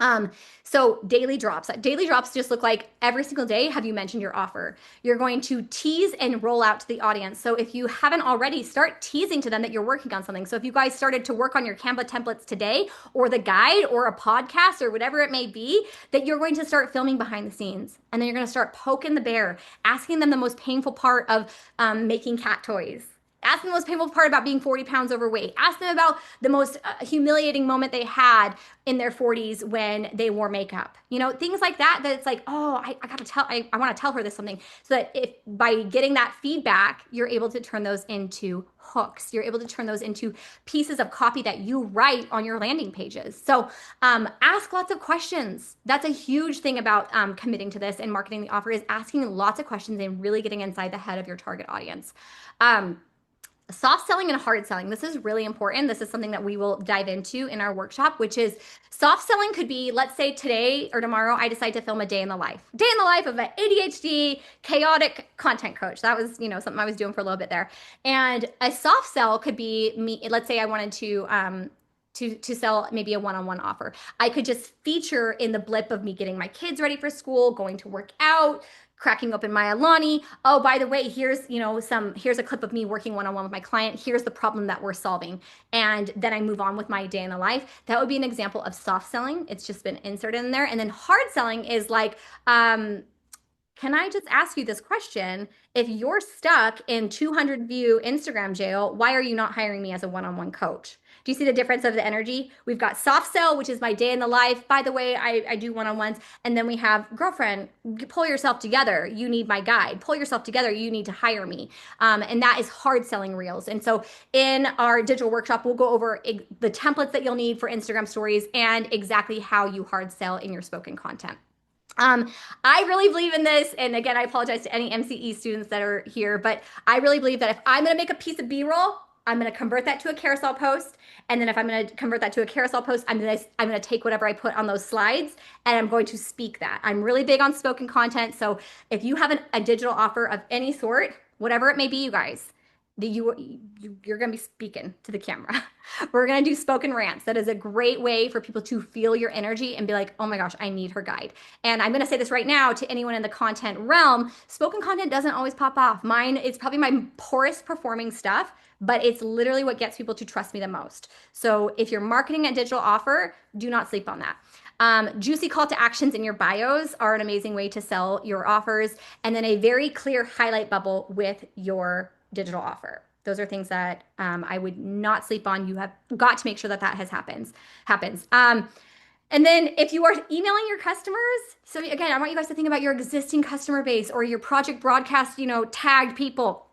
Um, so daily drops. Daily drops just look like every single day have you mentioned your offer. You're going to tease and roll out to the audience. So if you haven't already, start teasing to them that you're working on something. So if you guys started to work on your Canva templates today or the guide or a podcast or whatever it may be, that you're going to start filming behind the scenes. And then you're going to start poking the bear, asking them the most painful part of making cat toys. Ask them the most painful part about being 40 pounds overweight. Ask them about the most humiliating moment they had in their 40s when they wore makeup. Things like that, that it's like, oh, I got to tell, I want to tell her this something. So that if by getting that feedback, you're able to turn those into hooks. You're able to turn those into pieces of copy that you write on your landing pages. So ask lots of questions. That's a huge thing about committing to this and marketing the offer is asking lots of questions and really getting inside the head of your target audience. Soft selling and hard selling. This is really important. This is something that we will dive into in our workshop, which is soft selling could be, let's say today or tomorrow, I decide to film a day in the life. Day in the life of an ADHD, chaotic content coach. That was, something I was doing for a little bit there. And a soft sell could be me, let's say I wanted to sell maybe a one-on-one offer. I could just feature in the blip of me getting my kids ready for school, going to work out, cracking open my Alani. Oh, by the way, here's a clip of me working one-on-one with my client. Here's the problem that we're solving. And then I move on with my day in the life. That would be an example of soft selling. It's just been inserted in there. And then hard selling is like, can I just ask you this question? If you're stuck in 200 view Instagram jail, why are you not hiring me as a one-on-one coach? Do you see the difference of the energy? We've got soft sell, which is my day in the life. By the way, I do one-on-ones. And then we have girlfriend, pull yourself together. You need my guide. Pull yourself together. You need to hire me. And that is hard selling reels. And so in our digital workshop, we'll go over the templates that you'll need for Instagram stories and exactly how you hard sell in your spoken content. I really believe in this. And again, I apologize to any MCE students that are here, but I really believe that if I'm going to make a piece of B-roll, I'm going to convert that to a carousel post. And then if I'm going to convert that to a carousel post, I'm going to take whatever I put on those slides and I'm going to speak that. I'm really big on spoken content. So if you have a digital offer of any sort, whatever it may be, you guys, you're going to be speaking to the camera. We're going to do spoken rants. That is a great way for people to feel your energy and be like, oh my gosh, I need her guide. And I'm going to say this right now to anyone in the content realm, spoken content doesn't always pop off. Mine is probably my poorest performing stuff, but it's literally what gets people to trust me the most. So if you're marketing a digital offer, do not sleep on that. Juicy call to actions in your bios are an amazing way to sell your offers. And then a very clear highlight bubble with your digital offer. Those are things that I would not sleep on. You have got to make sure that that happens. And then if you are emailing your customers, so again, I want you guys to think about your existing customer base or your project broadcast, tagged people.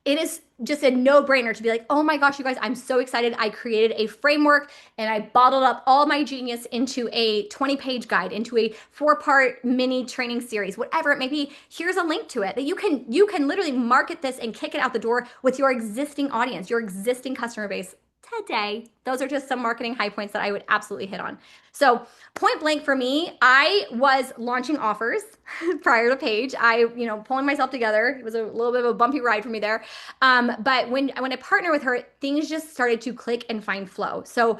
It is just a no-brainer to be like, oh my gosh, you guys, I'm so excited. I created a framework and I bottled up all my genius into a 20-page guide, into a 4-part mini training series, whatever it may be. Here's a link to it that you can literally market this and kick it out the door with your existing audience, your existing customer base today. Those are just some marketing high points that I would absolutely hit on. So point blank for me, I was launching offers prior to Paige. Pulling myself together. It was a little bit of a bumpy ride for me there. But when I partnered with her, things just started to click and find flow. So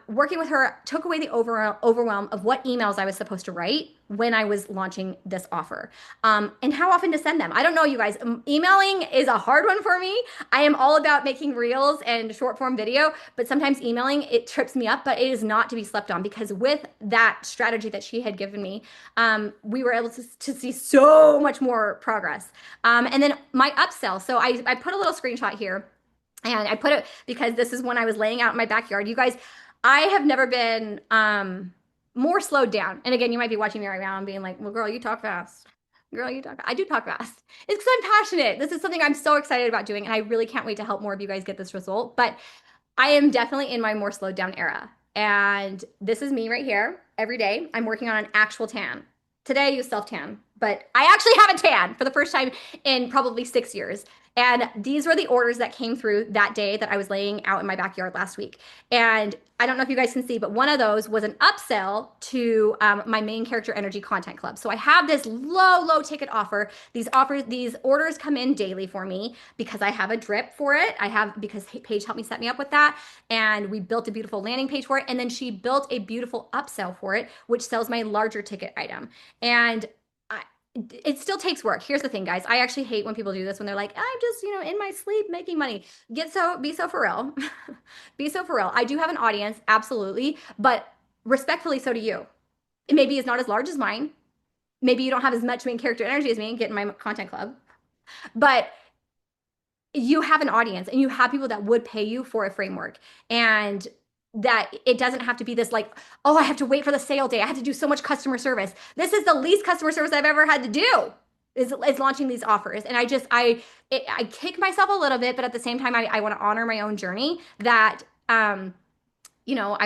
working with her took away the overwhelm of what emails I was supposed to write when I was launching this offer, and how often to send them. I don't know, you guys. Emailing is a hard one for me. I am all about making reels and short form video, but sometimes emailing, it trips me up, but it is not to be slept on because with that strategy that she had given me, we were able to see so much more progress. And then my upsell. So I put a little screenshot here and I put it because this is when I was laying out in my backyard. You guys, I have never been more slowed down. And again, you might be watching me right now and being like, well, girl, you talk fast. Girl, you talk. I do talk fast. It's because I'm passionate. This is something I'm so excited about doing. And I really can't wait to help more of you guys get this result. But I am definitely in my more slowed down era. And this is me right here every day. I'm working on an actual tan. Today I use self tan, but I actually have a tan for the first time in probably 6 years. And these were the orders that came through that day that I was laying out in my backyard last week. And I don't know if you guys can see, but one of those was an upsell to my main character energy content club. So I have this low ticket offer. These orders come in daily for me because I have a drip for it. Because Paige helped me set me up with that. And we built a beautiful landing page for it. And then she built a beautiful upsell for it, which sells my larger ticket item. And it still takes work. Here's the thing, guys. I actually hate when people do this when they're like, I'm just, in my sleep making money. Be so for real. Be so for real. I do have an audience, absolutely, but respectfully, so do you. It maybe is not as large as mine. Maybe you don't have as much main character energy as me and get in my content club, but you have an audience and you have people that would pay you for a framework. And that it doesn't have to be this like, oh, I have to wait for the sale day. I have to do so much customer service. This is the least customer service I've ever had to do is launching these offers. And I kick myself a little bit, but at the same time, I want to honor my own journey that, I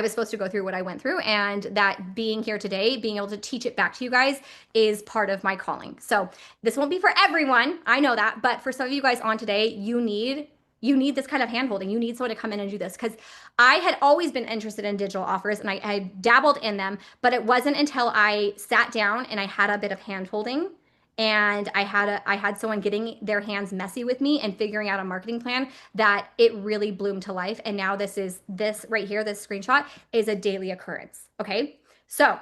was supposed to go through what I went through and that being here today, being able to teach it back to you guys is part of my calling. So this won't be for everyone. I know that, but for some of you guys on today, you need this kind of handholding. You need someone to come in and do this because I had always been interested in digital offers and I dabbled in them, but it wasn't until I sat down and I had a bit of handholding and I had someone getting their hands messy with me and figuring out a marketing plan that it really bloomed to life. And now this right here, this screenshot is a daily occurrence. Okay. So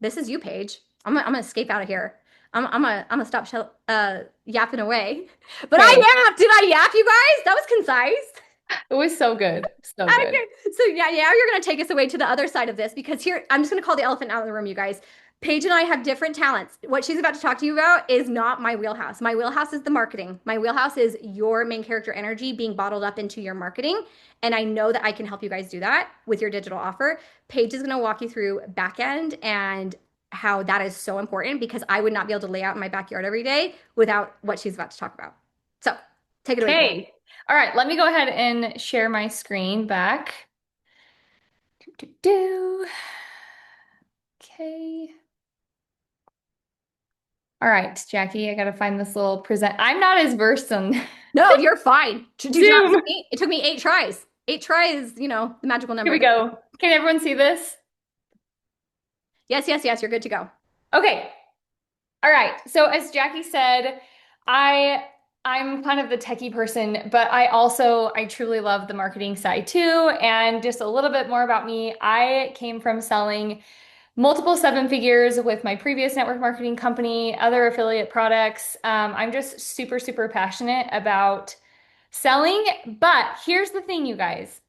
this is you, Paige. I'm gonna escape out of here. I'm gonna stop yapping away. But I Okay. yapped. Did I yap, you guys? That was concise. It was so good. So good. Okay. So yeah, now you're gonna take us away to the other side of this because here I'm just gonna call the elephant out of the room, you guys. Paige and I have different talents. What she's about to talk to you about is not my wheelhouse. My wheelhouse is the marketing. My wheelhouse is your main character energy being bottled up into your marketing. And I know that I can help you guys do that with your digital offer. Paige is going to walk you through back end and how that is so important because I would not be able to lay out in my backyard every day without what she's about to talk about. So take it away, Paige. Okay. All right, let me go ahead and share my screen back. Do. Okay. All right, Jackie, I gotta find this little present. I'm not as versed on No, you're fine. Do not Zoom. it took me 8 tries. 8 tries is, the magical Here we number. go. Can everyone see this? Yes, yes, yes, you're good to go. Okay. All right. So as Jackie said, I I'm kind of the techie person, but I truly love the marketing side too. And just a little bit more about me. I came from selling multiple seven figures with my previous network marketing company, other affiliate products. I'm just super, super passionate about selling. But here's the thing, you guys.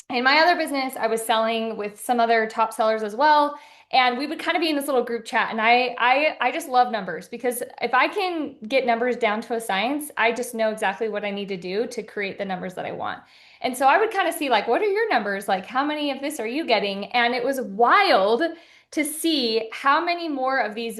In my other business, I was selling with some other top sellers as well. And we would kind of be in this little group chat. And I just love numbers because if I can get numbers down to a science, I just know exactly what I need to do to create the numbers that I want. And so I would kind of see like, what are your numbers? Like, how many of this are you getting? And it was wild to see how many more of these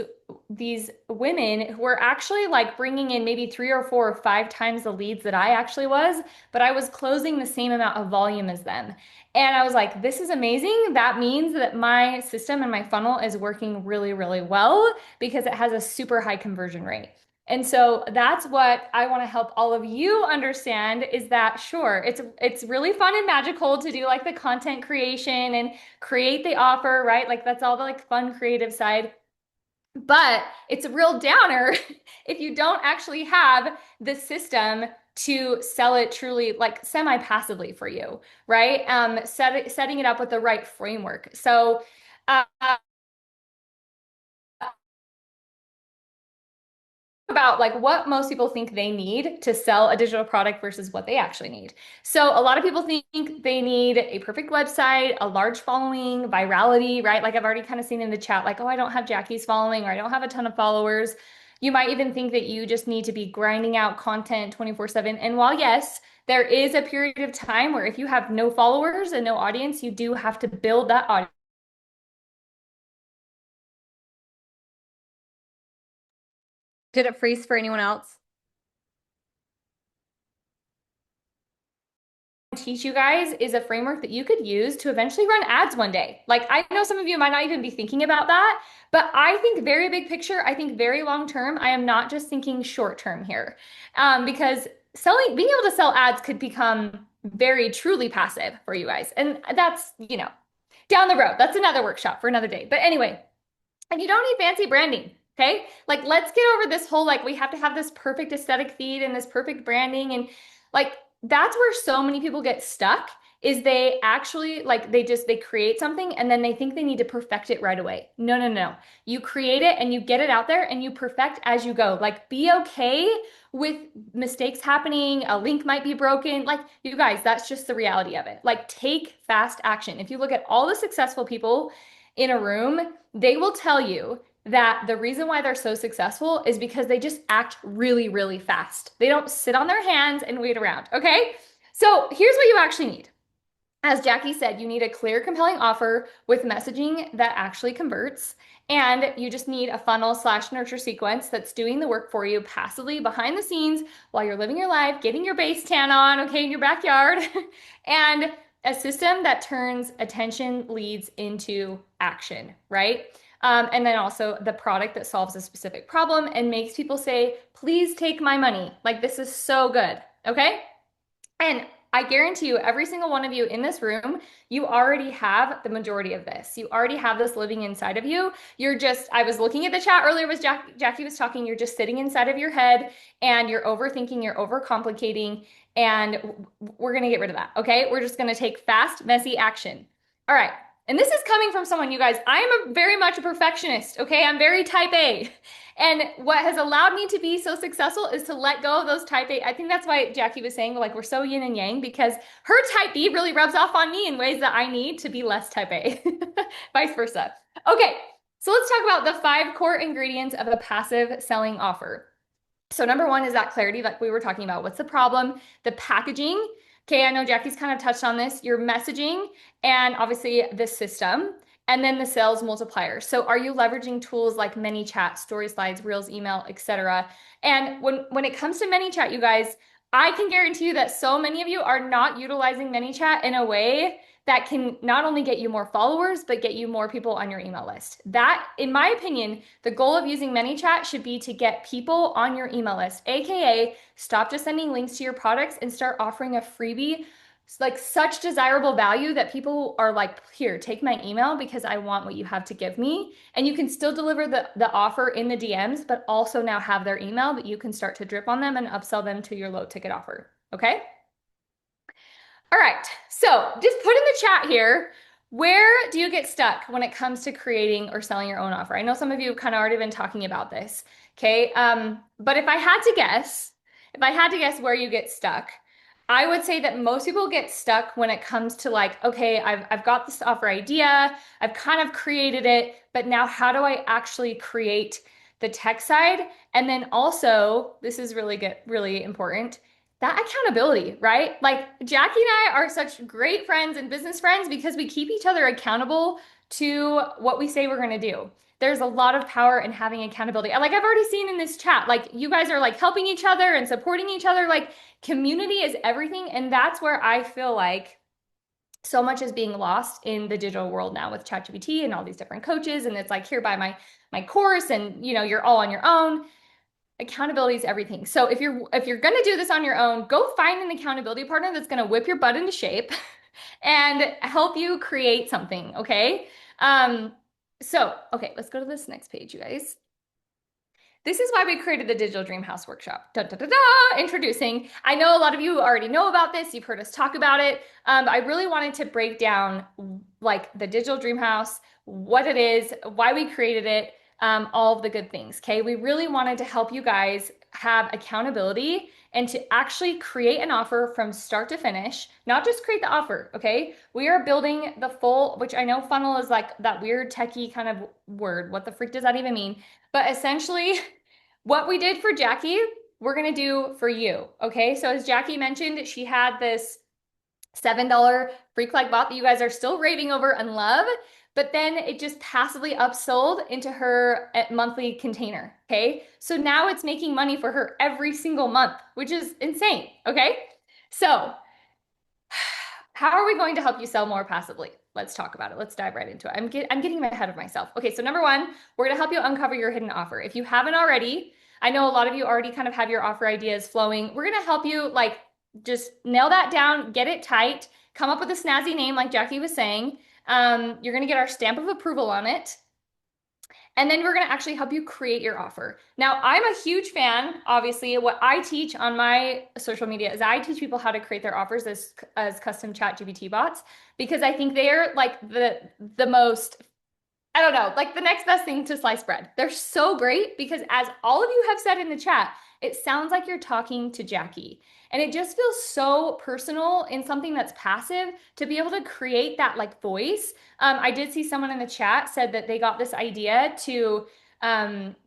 women who were actually like bringing in maybe 3 or 4 or 5 times the leads that I actually was, but I was closing the same amount of volume as them. And I was like, this is amazing. That means that my system and my funnel is working really, really well because it has a super high conversion rate. And so that's what I want to help all of you understand is that sure, it's really fun and magical to do like the content creation and create the offer, right? Like that's all the like fun creative side. But it's a real downer if you don't actually have the system to sell it truly like semi-passively for you, right? Setting it up with the right framework. So uh, about like what most people think they need to sell a digital product versus what they actually need. So a lot of people think they need a perfect website, a large following, virality, right? Like I've already kind of seen in the chat, like, oh, I don't have Jackie's following or I don't have a ton of followers. You might even think that you just need to be grinding out content 24/7. And while yes, there is a period of time where if you have no followers and no audience, you do have to build that audience. Did it freeze for anyone else? Teach you guys is a framework that you could use to eventually run ads one day. Like I know some of you might not even be thinking about that, but I think very big picture, I think very long term. I am not just thinking short term here. Because being able to sell ads could become very truly passive for you guys. And that's, down the road. That's another workshop for another day. But anyway, and you don't need fancy branding. Okay. Like, let's get over this whole, like, we have to have this perfect aesthetic feed and this perfect branding. And like, that's where so many people get stuck is they actually like they create something and then they think they need to perfect it right away. No, no, no. You create it and you get it out there and you perfect as you go. Like be okay with mistakes happening. A link might be broken. Like you guys, that's just the reality of it. Like take fast action. If you look at all the successful people in a room, they will tell you that the reason why they're so successful is because they just act really, really fast. They don't sit on their hands and wait around. Okay. So here's what you actually need. As Jackie said, you need a clear, compelling offer with messaging that actually converts. And you just need a funnel slash nurture sequence that's doing the work for you passively behind the scenes while you're living your life, getting your base tan on, okay, in your backyard, and a system that turns attention leads into action, right? And then also the product that solves a specific problem and makes people say, please take my money. Like, this is so good, okay? And I guarantee you, every single one of you in this room, you already have the majority of this. You already have this living inside of you. I was looking at the chat earlier, Jackie was talking, you're just sitting inside of your head and you're overthinking, you're overcomplicating, and we're going to get rid of that. Okay. We're just going to take fast, messy action. All right. And this is coming from someone, you guys, I am very much a perfectionist. Okay. I'm very type A. And what has allowed me to be so successful is to let go of those type A. I think that's why Jackie was saying, like, we're so yin and yang because her type B really rubs off on me in ways that I need to be less type A, vice versa. Okay, so let's talk about the 5 core ingredients of a passive selling offer. So number one is that clarity, like we were talking about. What's the problem? The packaging. Okay, I know Jackie's kind of touched on this. Your messaging and obviously the system and then the sales multiplier. So are you leveraging tools like ManyChat, Story Slides, Reels, email, etc.? And when it comes to ManyChat, you guys, I can guarantee you that so many of you are not utilizing ManyChat in a way that can not only get you more followers, but get you more people on your email list. That, in my opinion, the goal of using ManyChat should be to get people on your email list, AKA stop just sending links to your products and start offering a freebie, like such desirable value that people are like, here, take my email because I want what you have to give me. And you can still deliver the offer in the DMs, but also now have their email that you can start to drip on them and upsell them to your low ticket offer. Okay? All right. So just put in the chat here, where do you get stuck when it comes to creating or selling your own offer? I know some of you have kind of already been talking about this. Okay. But if I had to guess where you get stuck, I would say that most people get stuck when it comes to like, okay, I've got this offer idea, I've kind of created it, but now how do I actually create the tech side? And then also, this is really good, really important, that accountability, right? Like Jackie and I are such great friends and business friends because we keep each other accountable to what we say we're going to do. There's a lot of power in having accountability. Like I've already seen in this chat, like you guys are like helping each other and supporting each other. Like community is everything. And that's where I feel like so much is being lost in the digital world now with ChatGPT and all these different coaches. And it's like, here, buy my course, and you know, you're all on your own. Accountability is everything. So if you're going to do this on your own, go find an accountability partner that's going to whip your butt into shape and help you create something, okay? Um okay, let's go to this next page, you guys. This is why we created the Digital DreamHouse Workshop. Da, da, da, da, introducing. I know a lot of you already know about this. You've heard us talk about it. I really wanted to break down like the Digital DreamHouse, what it is, why we created it, all of the good things. Okay. We really wanted to help you guys have accountability and to actually create an offer from start to finish, not just create the offer. Okay. We are building the full, which I know funnel is like that weird techie kind of word. What the freak does that even mean? But essentially, what we did for Jackie, we're going to do for you. Okay. So as Jackie mentioned, she had this $7 free click bot that you guys are still raving over and love, but then it just passively upsold into her monthly container. Okay. So now it's making money for her every single month, which is insane. Okay. So how are we going to help you sell more passively? Let's talk about it. Let's dive right into it. I'm getting ahead of myself. Okay, so number one, we're going to help you uncover your hidden offer. If you haven't already, I know a lot of you already kind of have your offer ideas flowing. We're going to help you like just nail that down, get it tight, come up with a snazzy name like Jackie was saying. You're going to get our stamp of approval on it. And then we're going to actually help you create your offer. Now, I'm a huge fan, obviously. What I teach on my social media is I teach people how to create their offers as custom chat GPT bots because I think they're like the most, I don't know, like the next best thing to sliced bread. They're so great because as all of you have said in the chat, it sounds like you're talking to Jackie. And it just feels so personal in something that's passive to be able to create that like voice. I did see someone in the chat said that they got this idea to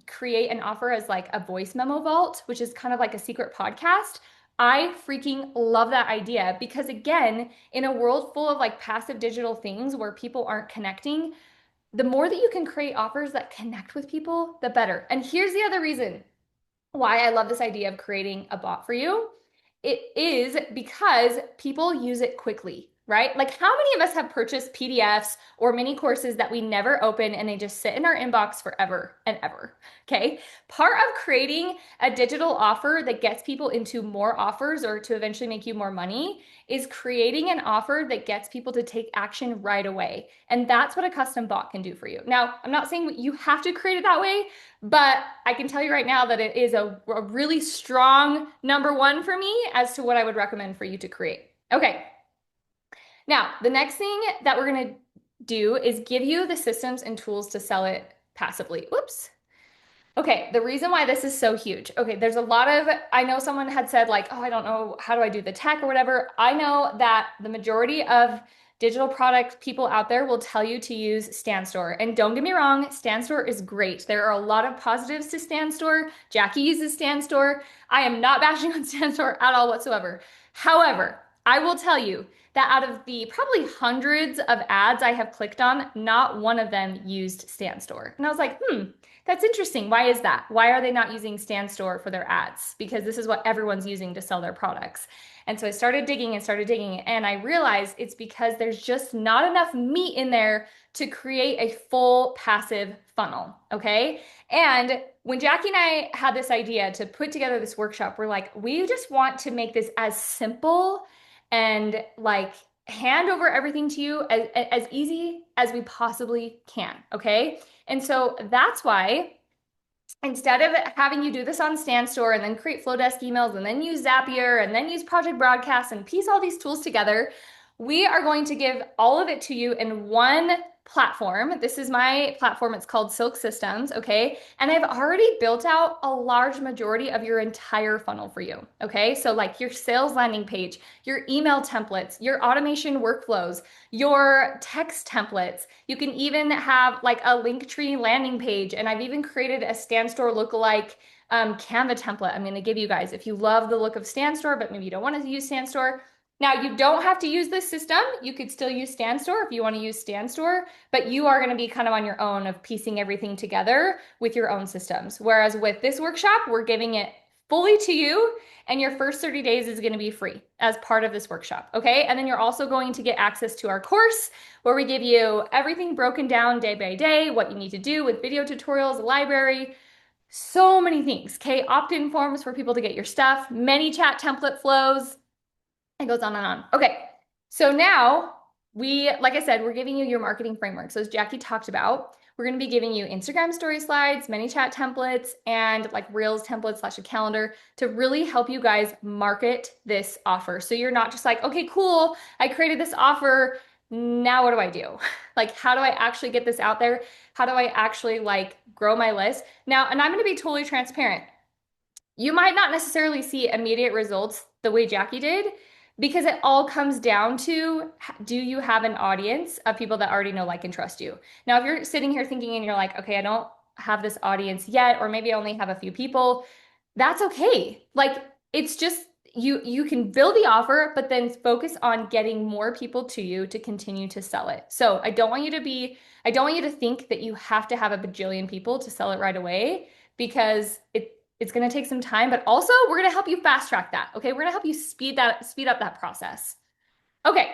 create an offer as like a voice memo vault, which is kind of like a secret podcast. I freaking love that idea because again, in a world full of like passive digital things where people aren't connecting, the more that you can create offers that connect with people, the better. And here's the other reason why I love this idea of creating a bot for you. It is because people use it quickly, right? Like how many of us have purchased PDFs or mini courses that we never open and they just sit in our inbox forever and ever? Okay. Part of creating a digital offer that gets people into more offers or to eventually make you more money is creating an offer that gets people to take action right away. And that's what a custom bot can do for you. Now, I'm not saying you have to create it that way, but I can tell you right now that it is a really strong number one for me as to what I would recommend for you to create. Okay. Now, the next thing that we're going to do is give you the systems and tools to sell it passively. Oops. Okay, the reason why this is so huge. Okay, there's a lot of, I know someone had said like, oh, I don't know, how do I do the tech or whatever. I know that the majority of digital product people out there will tell you to use StanStore. And don't get me wrong, StanStore is great. There are a lot of positives to StanStore. Jackie uses StanStore. I am not bashing on StanStore at all whatsoever. However, I will tell you that out of the probably hundreds of ads I have clicked on, not one of them used Stan Store. And I was like, that's interesting. Why is that? Why are they not using Stan Store for their ads? Because this is what everyone's using to sell their products. And so I started digging, and I realized it's because there's just not enough meat in there to create a full passive funnel. Okay. And when Jackie and I had this idea to put together this workshop, we're like, we just want to make this as simple and like hand over everything to you as easy as we possibly can. Okay. And so that's why instead of having you do this on Stan Store and then create flow desk emails and then use Zapier and then use Project Broadcast and piece all these tools together, we are going to give all of it to you in one platform. This is my platform. It's called Silk Systems. Okay. And I've already built out a large majority of your entire funnel for you. Okay. So, like your sales landing page, your email templates, your automation workflows, your text templates. You can even have like a Linktree landing page. And I've even created a Stan Store lookalike Canva template I'm going to give you guys. If you love the look of Stan Store, but maybe you don't want to use Stan Store, now, you don't have to use this system. You could still use Stan Store if you want to use Stan Store, but you are going to be kind of on your own of piecing everything together with your own systems. Whereas with this workshop, we're giving it fully to you, and your first 30 days is going to be free as part of this workshop. Okay. And then you're also going to get access to our course where we give you everything broken down day by day, what you need to do with video tutorials, library, so many things. Okay. Opt-in forms for people to get your stuff, many chat template flows. It goes on and on. Okay. So now like I said, we're giving you your marketing framework. So as Jackie talked about, we're going to be giving you Instagram story slides, many chat templates, and like Reels templates / a calendar to really help you guys market this offer. So you're not just like, okay, cool. I created this offer. Now what do I do? Like, how do I actually get this out there? How do I actually like grow my list? Now, and I'm going to be totally transparent. You might not necessarily see immediate results the way Jackie did because it all comes down to, do you have an audience of people that already know, like, and trust you? Now, if you're sitting here thinking and you're like, okay, I don't have this audience yet, or maybe I only have a few people, that's okay. Like, it's just you can build the offer, but then focus on getting more people to you to continue to sell it. So I don't want you to think that you have to have a bajillion people to sell it right away because it's going to take some time, but also we're going to help you fast track that. Okay. We're going to help you speed up that process. Okay.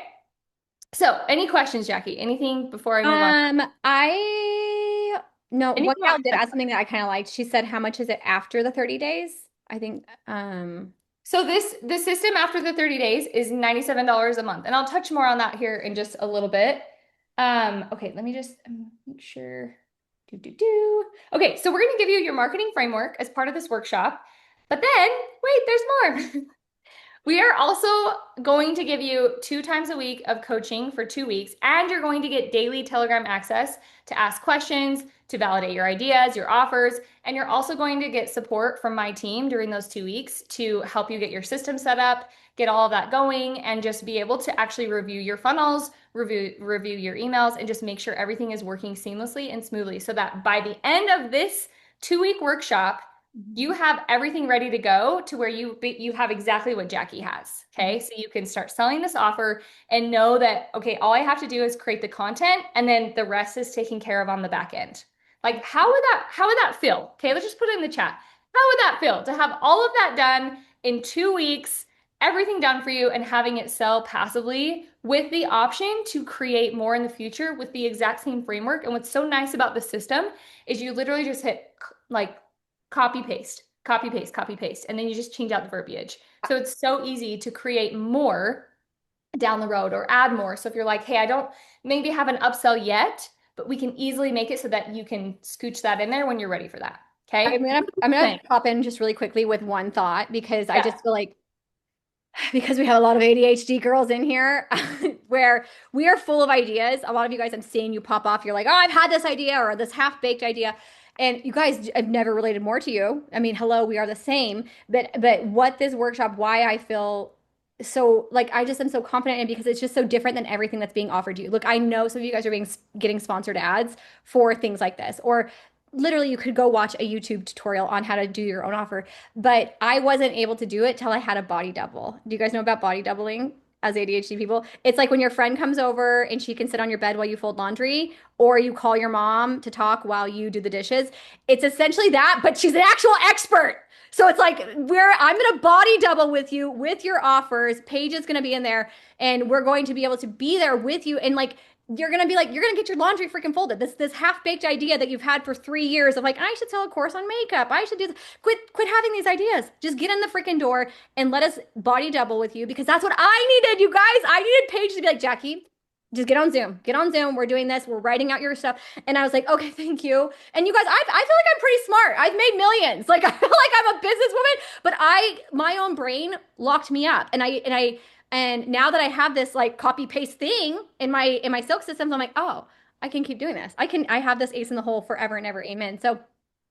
So any questions, Jackie? Anything before I move on? I no, one Anything gal else? did ask something that I kind of liked. She said, how much is it after the 30 days? I think, So the system after the 30 days is $97 a month. And I'll touch more on that here in just a little bit. Okay, let me just make sure. Okay, so we're going to give you your marketing framework as part of this workshop. But then, wait, there's more. We are also going to give you 2 times a week of coaching for 2 weeks, and you're going to get daily Telegram access to ask questions, to validate your ideas, your offers, and you're also going to get support from my team during those 2 weeks to help you get your system set up, get all of that going, and just be able to actually review your funnels, review your emails, and just make sure everything is working seamlessly and smoothly so that by the end of this 2 week workshop, you have everything ready to go to where you have exactly what Jackie has. Okay. So you can start selling this offer and know that, okay, all I have to do is create the content and then the rest is taken care of on the back end. Like, how would that feel? Okay. Let's just put it in the chat. How would that feel to have all of that done in 2 weeks, everything done for you and having it sell passively with the option to create more in the future with the exact same framework? And what's so nice about the system is you literally just hit like copy paste, copy paste, copy paste, and then you just change out the verbiage. So it's so easy to create more down the road or add more. So if you're like, hey, I don't maybe have an upsell yet, but we can easily make it so that you can scooch that in there when you're ready for that. Okay. I'm gonna Thanks. pop in just really quickly with one thought because I Yeah. just feel like because we have a lot of ADHD girls in here where we are full of ideas. A lot of you guys, I'm seeing you pop off. You're like, oh, I've had this idea or this half-baked idea. And you guys, I've never related more to you. I mean, hello, we are the same. But what this workshop, why I feel so like I just am so confident in because it's just so different than everything that's being offered to you. Look, I know some of you guys are getting sponsored ads for things like this, or literally you could go watch a YouTube tutorial on how to do your own offer. But I wasn't able to do it till I had a body double. Do you guys know about body doubling? as ADHD people. It's like when your friend comes over and she can sit on your bed while you fold laundry, or you call your mom to talk while you do the dishes. It's essentially that, but she's an actual expert. So it's like I'm gonna body double with you with your offers. Paige is gonna be in there, and we're going to be able to be there with you. And like you're gonna be like, you're gonna get your laundry freaking folded. This half-baked idea that you've had for 3 years of like, I should sell a course on makeup. I should do this. Quit having these ideas. Just get in the freaking door and let us body double with you, because that's what I needed, you guys. I needed Paige to be like, Jackie, just get on Zoom. Get on Zoom. We're doing this. We're writing out your stuff. And I was like, okay, thank you. And you guys, I feel like I'm pretty smart. I've made millions. Like I feel like I'm a businesswoman, but my own brain locked me up. And now that I have this like copy paste thing in my silk systems, I'm like, oh, I can keep doing this. I have this ace in the hole forever and ever. Amen. So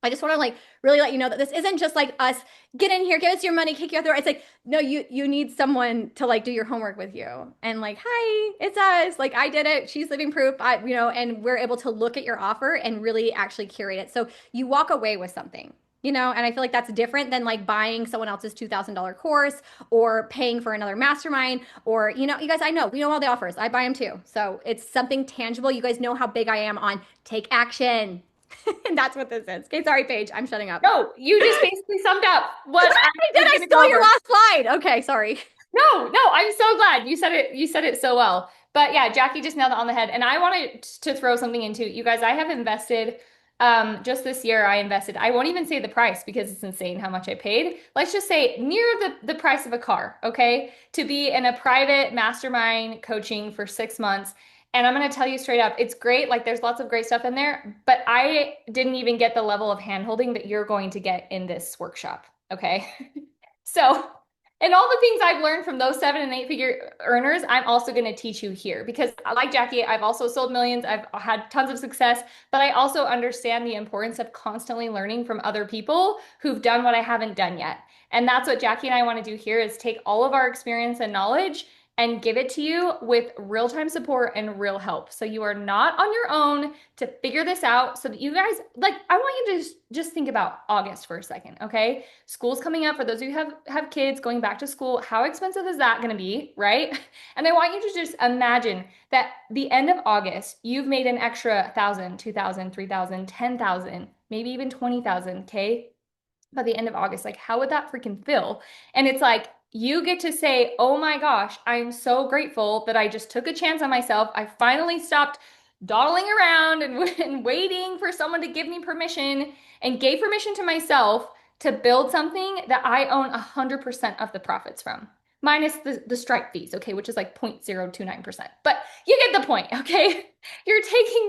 I just want to like really let you know that this isn't just like us, get in here, give us your money, kick you out the door. It's like, no, you need someone to like do your homework with you. And like, hi, it's us. Like I did it. She's living proof. And we're able to look at your offer and really actually curate it. So you walk away with something. And I feel like that's different than like buying someone else's $2,000 course or paying for another mastermind or, you guys, I know, we know all the offers. I buy them too. So it's something tangible. You guys know how big I am on take action. And that's what this is. Okay, sorry, Paige. I'm shutting up. No, you just basically summed up what I Did was I going to go stole your over. last slide? Okay, sorry. No, I'm so glad you said it. You said it so well. But yeah, Jackie just nailed it on the head. And I wanted to throw something into you guys. I have invested, just this year, I won't even say the price because it's insane how much I paid. Let's just say near the price of a car, okay? To be in a private mastermind coaching for 6 months. And I'm going to tell you straight up, it's great. Like there's lots of great stuff in there, but I didn't even get the level of handholding that you're going to get in this workshop, okay? So, and all the things I've learned from those 7 and 8 figure earners, I'm also going to teach you here because, like Jackie, I've also sold millions. I've had tons of success, but I also understand the importance of constantly learning from other people who've done what I haven't done yet. And that's what Jackie and I want to do here is take all of our experience and knowledge and give it to you with real-time support and real help. So you are not on your own to figure this out so that you guys, like, I want you to just think about August for a second, okay? School's coming up. For those of you who have kids going back to school, how expensive is that going to be, right? And I want you to just imagine that the end of August, you've made an extra 1,000, 2,000, 3,000, 10,000, maybe even 20,000, okay? By the end of August, like how would that freaking feel? And it's like, you get to say, oh my gosh, I'm so grateful that I just took a chance on myself. I finally stopped dawdling around and waiting for someone to give me permission and gave permission to myself to build something that I own 100% of the profits from, minus the strike fees, okay, which is like 0.029%. But you get the point, okay? You're taking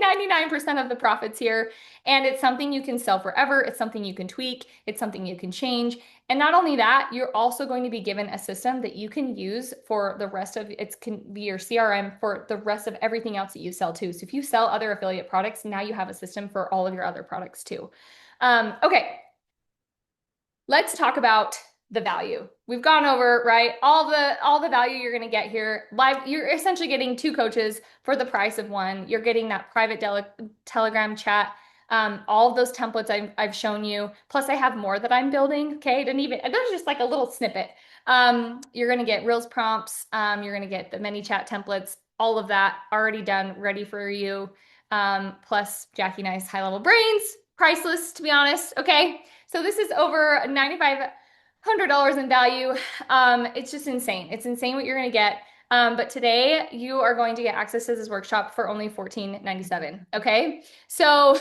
99% of the profits here, and it's something you can sell forever. It's something you can tweak. It's something you can change. And not only that, you're also going to be given a system that you can use for the rest of it, can be your CRM for the rest of everything else that you sell too. So if you sell other affiliate products, now you have a system for all of your other products too. Okay, let's talk about the value. We've gone over, right? All the value you're going to get here. Live, you're essentially getting 2 coaches for the price of one. You're getting that private Telegram chat. All of those templates I've shown you. Plus I have more that I'm building. Okay. That's just like a little snippet. You're going to get Reels prompts. You're going to get the many chat templates, all of that already done, ready for you. Plus Jackie and I's high level brains, priceless to be honest. Okay. So this is over $9,500 in value. It's just insane. It's insane what you're going to get. But today you are going to get access to this workshop for only $14.97. Okay. So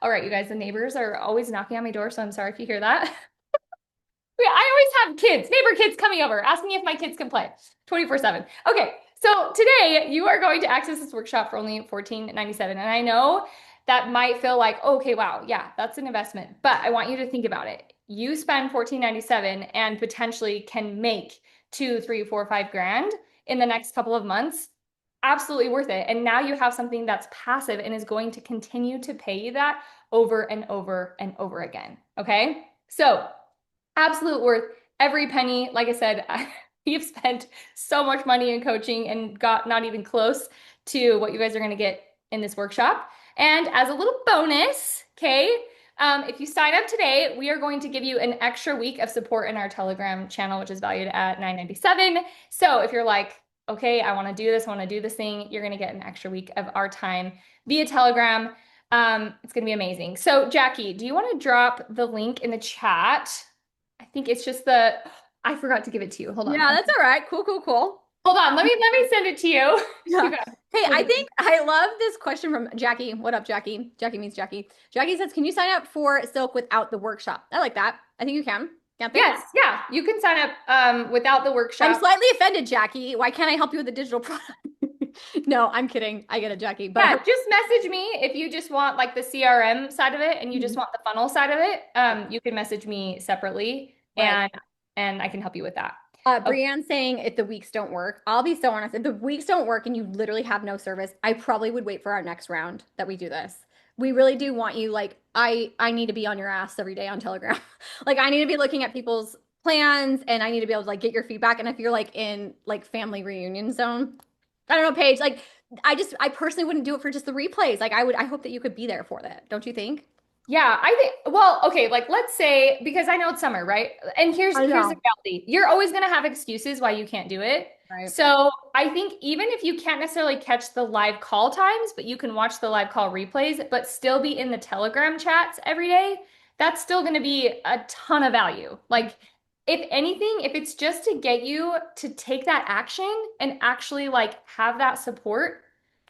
all right, you guys, the neighbors are always knocking on my door, so I'm sorry if you hear that. Yeah, I always have neighbor kids coming over, asking if my kids can play 24/7. Okay, so today you are going to access this workshop for only $14.97. And I know that might feel like, okay, wow, yeah, that's an investment. But I want you to think about it. You spend $14.97 and potentially can make 2, 3, 4, 5 grand in the next couple of months. Absolutely worth it. And now you have something that's passive and is going to continue to pay you that over and over and over again. Okay. So absolute worth every penny. Like I said, you've spent so much money in coaching and got not even close to what you guys are going to get in this workshop. And as a little bonus, okay, if you sign up today, we are going to give you an extra week of support in our Telegram channel, which is valued at $9.97. So if you're like, okay, I want to do this, I want to do this thing, you're going to get an extra week of our time via Telegram. It's going to be amazing. So, Jackie, do you want to drop the link in the chat? I think it's just I forgot to give it to you. Hold on. Yeah, that's all right. Cool, cool, cool. Hold on. Let me send it to you. Yeah. You got Hey, look I at this. think I love this question from Jackie. What up, Jackie? Jackie means Jackie. Jackie says, "Can you sign up for Silk without the workshop?" I like that. I think you can. Can't they? Yes, yeah. You can sign up without the I'm workshop. slightly offended, Jackie. Why can't I help you with the digital product? No, I'm kidding. I get it, Jackie. But Yeah, her, just message me if you just want like the CRM side of it and you just want the funnel side of it. You can message me separately right. and I can help you with that. Okay. Brianne saying if the weeks don't work, I'll be so honest. If the weeks don't work and you literally have no service, I probably would wait for our next round that we do this. We really do want you like I need to be on your ass every day on Telegram. Like I need to be looking at people's plans and I need to be able to like get your feedback. And if you're like in like family reunion zone, I don't know, Paige, like I personally wouldn't do it for just the replays. Like I hope that you could be there for that. Don't you think? Yeah, I think, well, okay, like let's say, because I know it's summer, right? And I here's the know. reality. You're always going to have excuses why you can't do it. Right. So I think even if you can't necessarily catch the live call times, but you can watch the live call replays, but still be in the Telegram chats every day, that's still going to be a ton of value. Like, if anything, if it's just to get you to take that action and actually like have that support,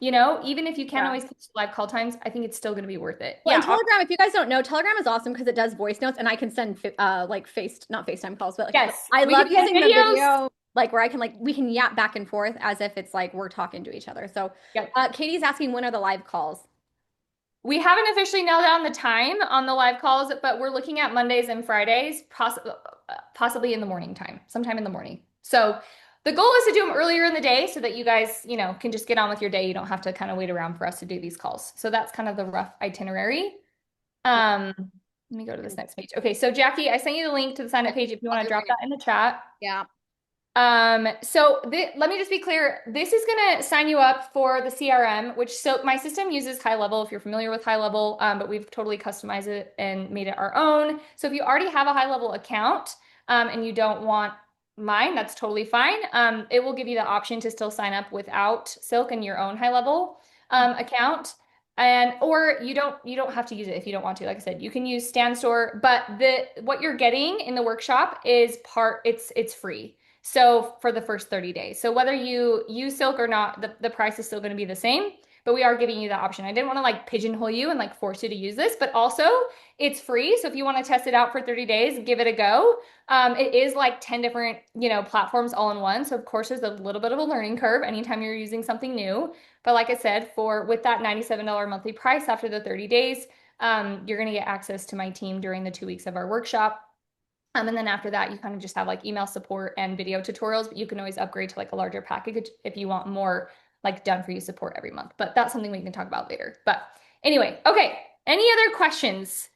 even if you can't Yeah. always catch the live call times, I think it's still going to be worth it. Well, and Yeah. Telegram, if you guys don't know, Telegram is awesome because it does voice notes and I can send like not FaceTime calls, but like Yes, I we love can send using the videos. video like where I can like we can yap back and forth as if it's like we're talking to each other. So Yep. Katie's asking when are the live calls? We haven't officially nailed down the time on the live calls, but we're looking at Mondays and Fridays, possibly in the morning time, sometime in the morning. So the goal is to do them earlier in the day so that you guys, can just get on with your day. You don't have to kind of wait around for us to do these calls. So that's kind of the rough itinerary. Let me go to this next page. Okay, so Jackie, I sent you the link to the sign up page if you I'll want do to it drop right now. that in the chat. Yeah. So let me just be clear. This is gonna sign you up for the CRM, which so my system uses High Level if you're familiar with High Level, but we've totally customized it and made it our own. So if you already have a High Level account, and you don't want mine, that's totally fine. It will give you the option to still sign up without Silk and your own High Level account. And or you don't have to use it if you don't want to. Like I said, you can use Stand Store, but the what you're getting in the workshop is it's free. So for the first 30 days. So whether you use Silk or not, the price is still going to be the same, but we are giving you the option. I didn't want to like pigeonhole you and like force you to use this, but also it's free. So if you want to test it out for 30 days, give it a go. It is like 10 different, platforms all in one. So of course there's a little bit of a learning curve anytime you're using something new. But like I said, with that $97 monthly price after the 30 days, you're going to get access to my team during the 2 weeks of our workshop. And then after that, you kind of just have like email support and video tutorials, but you can always upgrade to like a larger package if you want more like done for you support every month. But that's something we can talk about later. But anyway, okay. Any other questions?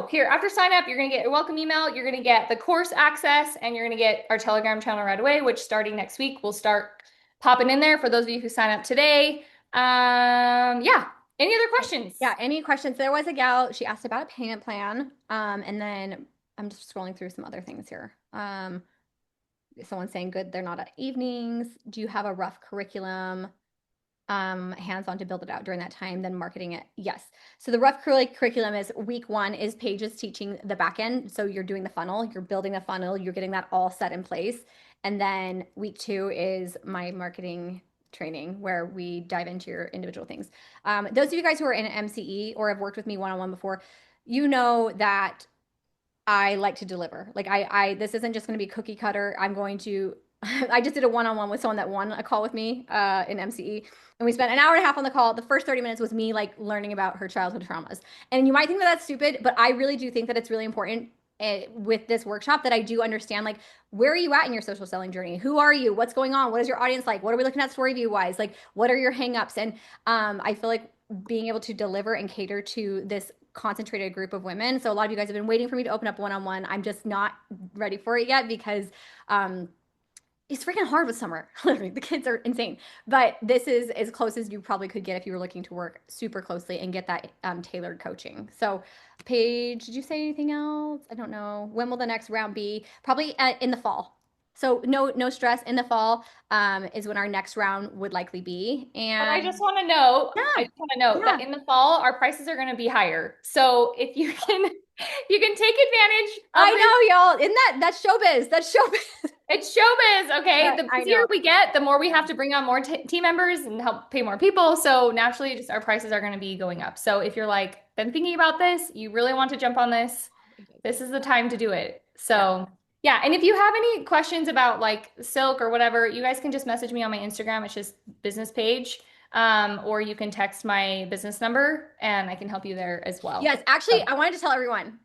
Here, after sign up, you're going to get a welcome email. You're going to get the course access and you're going to get our Telegram channel right away, which starting next week, we'll start popping in there for those of you who sign up today. Yeah. Any other questions? Yeah, any questions? There was a gal, she asked about a payment plan. And then I'm just scrolling through some other things here. Someone saying good, they're not at evenings. Do you have a rough curriculum? Hands-on to build it out during that time, then marketing it. Yes. So the rough curriculum is week 1 is Paige's teaching the back end. So you're doing the funnel, you're building the funnel, you're getting that all set in place. And then week 2 is my marketing training where we dive into your individual things. Those of you guys who are in an MCE or have worked with me one-on-one before, you know that I like to deliver. Like this isn't just going to be cookie cutter. I'm going to I just did a one-on-one with someone that won a call with me in MCE, and we spent an hour and a half on the call. The first 30 minutes was me like learning about her childhood traumas. And you might think that that's stupid, but I really do think that it's really important with this workshop that I do understand like where are you at in your social selling journey? Who are you? What's going on? What is your audience like? What are we looking at story view wise? Like what are your hangups? And I feel like being able to deliver and cater to this concentrated group of women. So a lot of you guys have been waiting for me to open up one-on-one. I'm just not ready for it yet because it's freaking hard with summer. Literally, the kids are insane. But this is as close as you probably could get if you were looking to work super closely and get that tailored coaching. So, Paige, did you say anything else? I don't know. When will the next round be? Probably in the fall. So no stress. In the fall is when our next round would likely be. But And I yeah, just want to note yeah. that in the fall, our prices are going to be higher. So if you can, you can take advantage of I this. know, y'all. Isn't that's showbiz? That's showbiz. It's showbiz, okay? But The I busier know. we get, the more we Yeah. have to bring on more team members and help pay more people. So naturally, just our prices are going to be going up. So if you're like, been thinking about this, you really want to jump on this, this is the time to do it. Yeah. So yeah, and if you have any questions about like silk or whatever, you guys can just message me on my Instagram. It's just business page. Or you can text my business number and I can help you there as well. Yes, actually, So, I wanted to tell everyone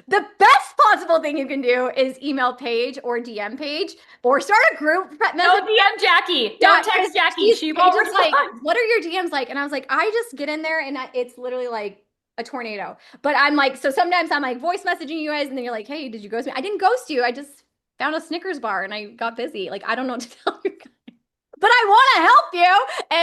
the best possible thing you can do is email Paige or DM Paige or start a group message. don't DM Jackie. Yeah, Don't because text Jackie. she's She Paige won't is like, respond. what are your DMs like? And I was like, I just get in there and it's literally like a tornado. But I'm like, so sometimes I'm like voice messaging you guys, and then you're like, hey, did you ghost me? I didn't ghost you. I just found a Snickers bar and I got busy. Like, I don't know what to tell you guys. But I want to help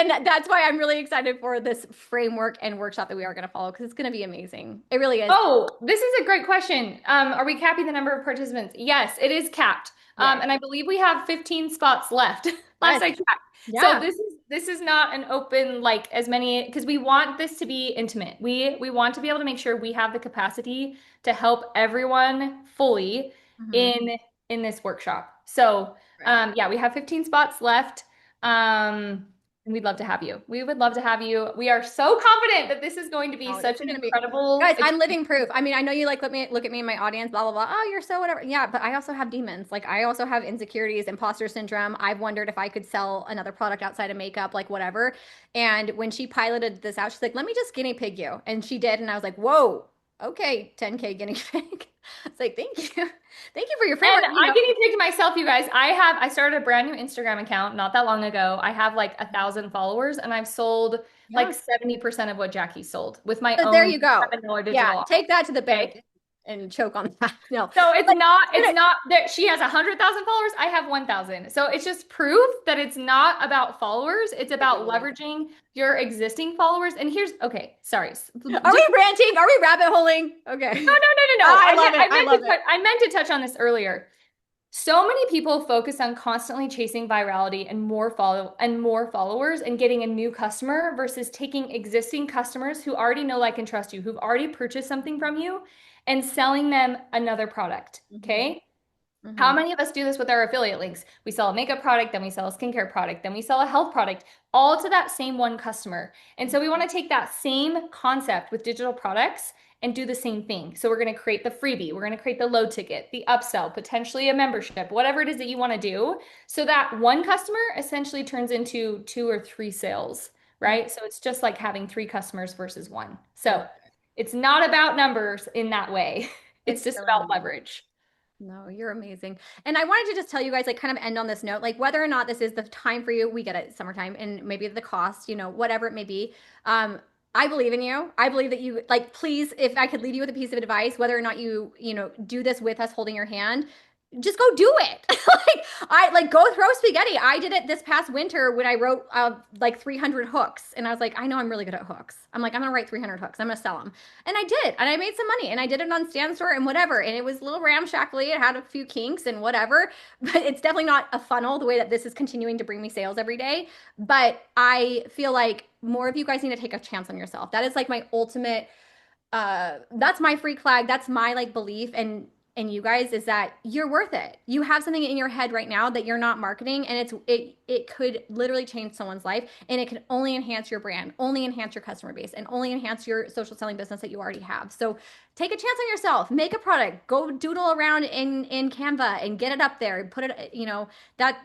you. And that's why I'm really excited for this framework and workshop that we are going to follow because it's going to be amazing. It really is. Oh, this is a great question. Are we capping the number of participants? Yes, it is capped. Yes. And I believe we have 15 spots left. Last Yes. I checked. So Yeah. this is not an open like as many because we want this to be intimate. We want to be able to make sure we have the capacity to help everyone fully Hmm. in in this workshop. So Right. yeah, we have 15 spots left. And we'd love to have you. We would love to have you. We are so confident that this is going to be Oh, this such is an gonna be, incredible guys. I'm experience. living proof. I mean, I know you like look at me in my audience, blah blah blah. Oh, you're so whatever. Yeah, but I also have demons. Like I also have insecurities, imposter syndrome. I've wondered if I could sell another product outside of makeup, like whatever. And when she piloted this out, she's like, "Let me just guinea pig you," and she did, and I was like, "Whoa, okay, 10K guinea pig." It's like, thank you, thank you for your And framework. You I know, guinea pigged myself, you guys. I started a brand new Instagram account not that long ago. I have like 1,000 followers and I've sold yeah. like 70% of what Jackie sold with my So there own you go. $7 Yeah, digital offer. take that to the Okay. bank and choke on that. No, So but it's not that she has 100,000 followers. I have 1,000. So it's just proof that it's not about followers. It's it about really is. leveraging your existing followers. And here's, okay, sorry. Are we Just ranting? Are we rabbit holing? Okay. no. I love it. I love it. I meant to touch on this earlier. So many people focus on constantly chasing virality and more followers and getting a new customer versus taking existing customers who already know, like, and trust you, who've already purchased something from you and selling them another product. Hmm. Okay. How Hmm. many of us do this with our affiliate links? We sell a makeup product, then we sell a skincare product, then we sell a health product, all to that same one customer. And so we want to take that same concept with digital products and do the same thing. So we're going to create the freebie, we're going to create the low ticket, the upsell, potentially a membership, whatever it is that you want to do, so that one customer essentially turns into 2 or 3 sales, right? So it's just like having 3 customers versus one. I So love it. it's not about numbers in that way. It's It's just so about amazing. leverage. No, you're amazing. And I wanted to just tell you guys, like, kind of end on this note, like, whether or not this is the time for you, we get it, summertime, and maybe the cost, whatever it may be. Um, I believe in you. I believe that you, like, please, if I could leave you with a piece of advice, whether or not do this with us holding your hand, just go do it. Like go throw spaghetti. I did it this past winter when I wrote like 300 hooks, and I was like, I know I'm really good at hooks. I'm like, I'm gonna write 300 hooks. I'm gonna sell them, and I did, and I made some money, and I did it on Stan Store and whatever, and it was a little ramshackly. It had a few kinks and whatever, but it's definitely not a funnel the way that this is continuing to bring me sales every day. But I feel like more of you guys need to take a chance on yourself. That is like my ultimate that's my freak flag. That's my like belief and you guys is that you're worth it. You have something in your head right now that you're not marketing, and it could literally change someone's life, and it can only enhance your brand, only enhance your customer base, and only enhance your social selling business that you already have. So take a chance on yourself, make a product, go doodle around in Canva and get it up there and put it,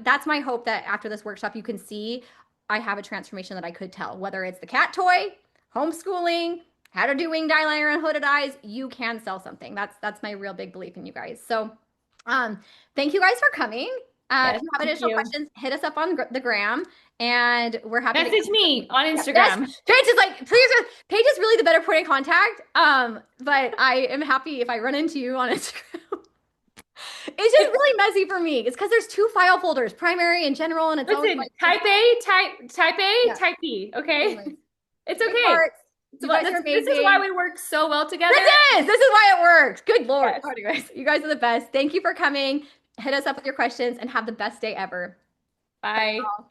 that's my hope that after this workshop you can see I have a transformation that I could tell, whether it's the cat toy, homeschooling, how to do winged eyeliner and hooded eyes, you can sell something. That's my real big belief in you guys. So, um, thank you guys for coming. If Yes, you have thank additional you. questions, hit us up on the gram, and we're happy to. Message me on Yes, Instagram. Paige is like, please. Paige is really the better point of contact. But I am happy if I run into you on Instagram. It's just really messy for me. It's because there's two file folders, primary and general, and it's always Listen, like, it's, type A, yeah. type B, okay? Anyways, It's great okay. parts. You guys are This is why amazing. we work so well This together. this is why it works. Good Lord. Yes. Anyways, you guys are the best. Thank you for coming. Hit us up with your questions and have the best day ever. Bye. Bye.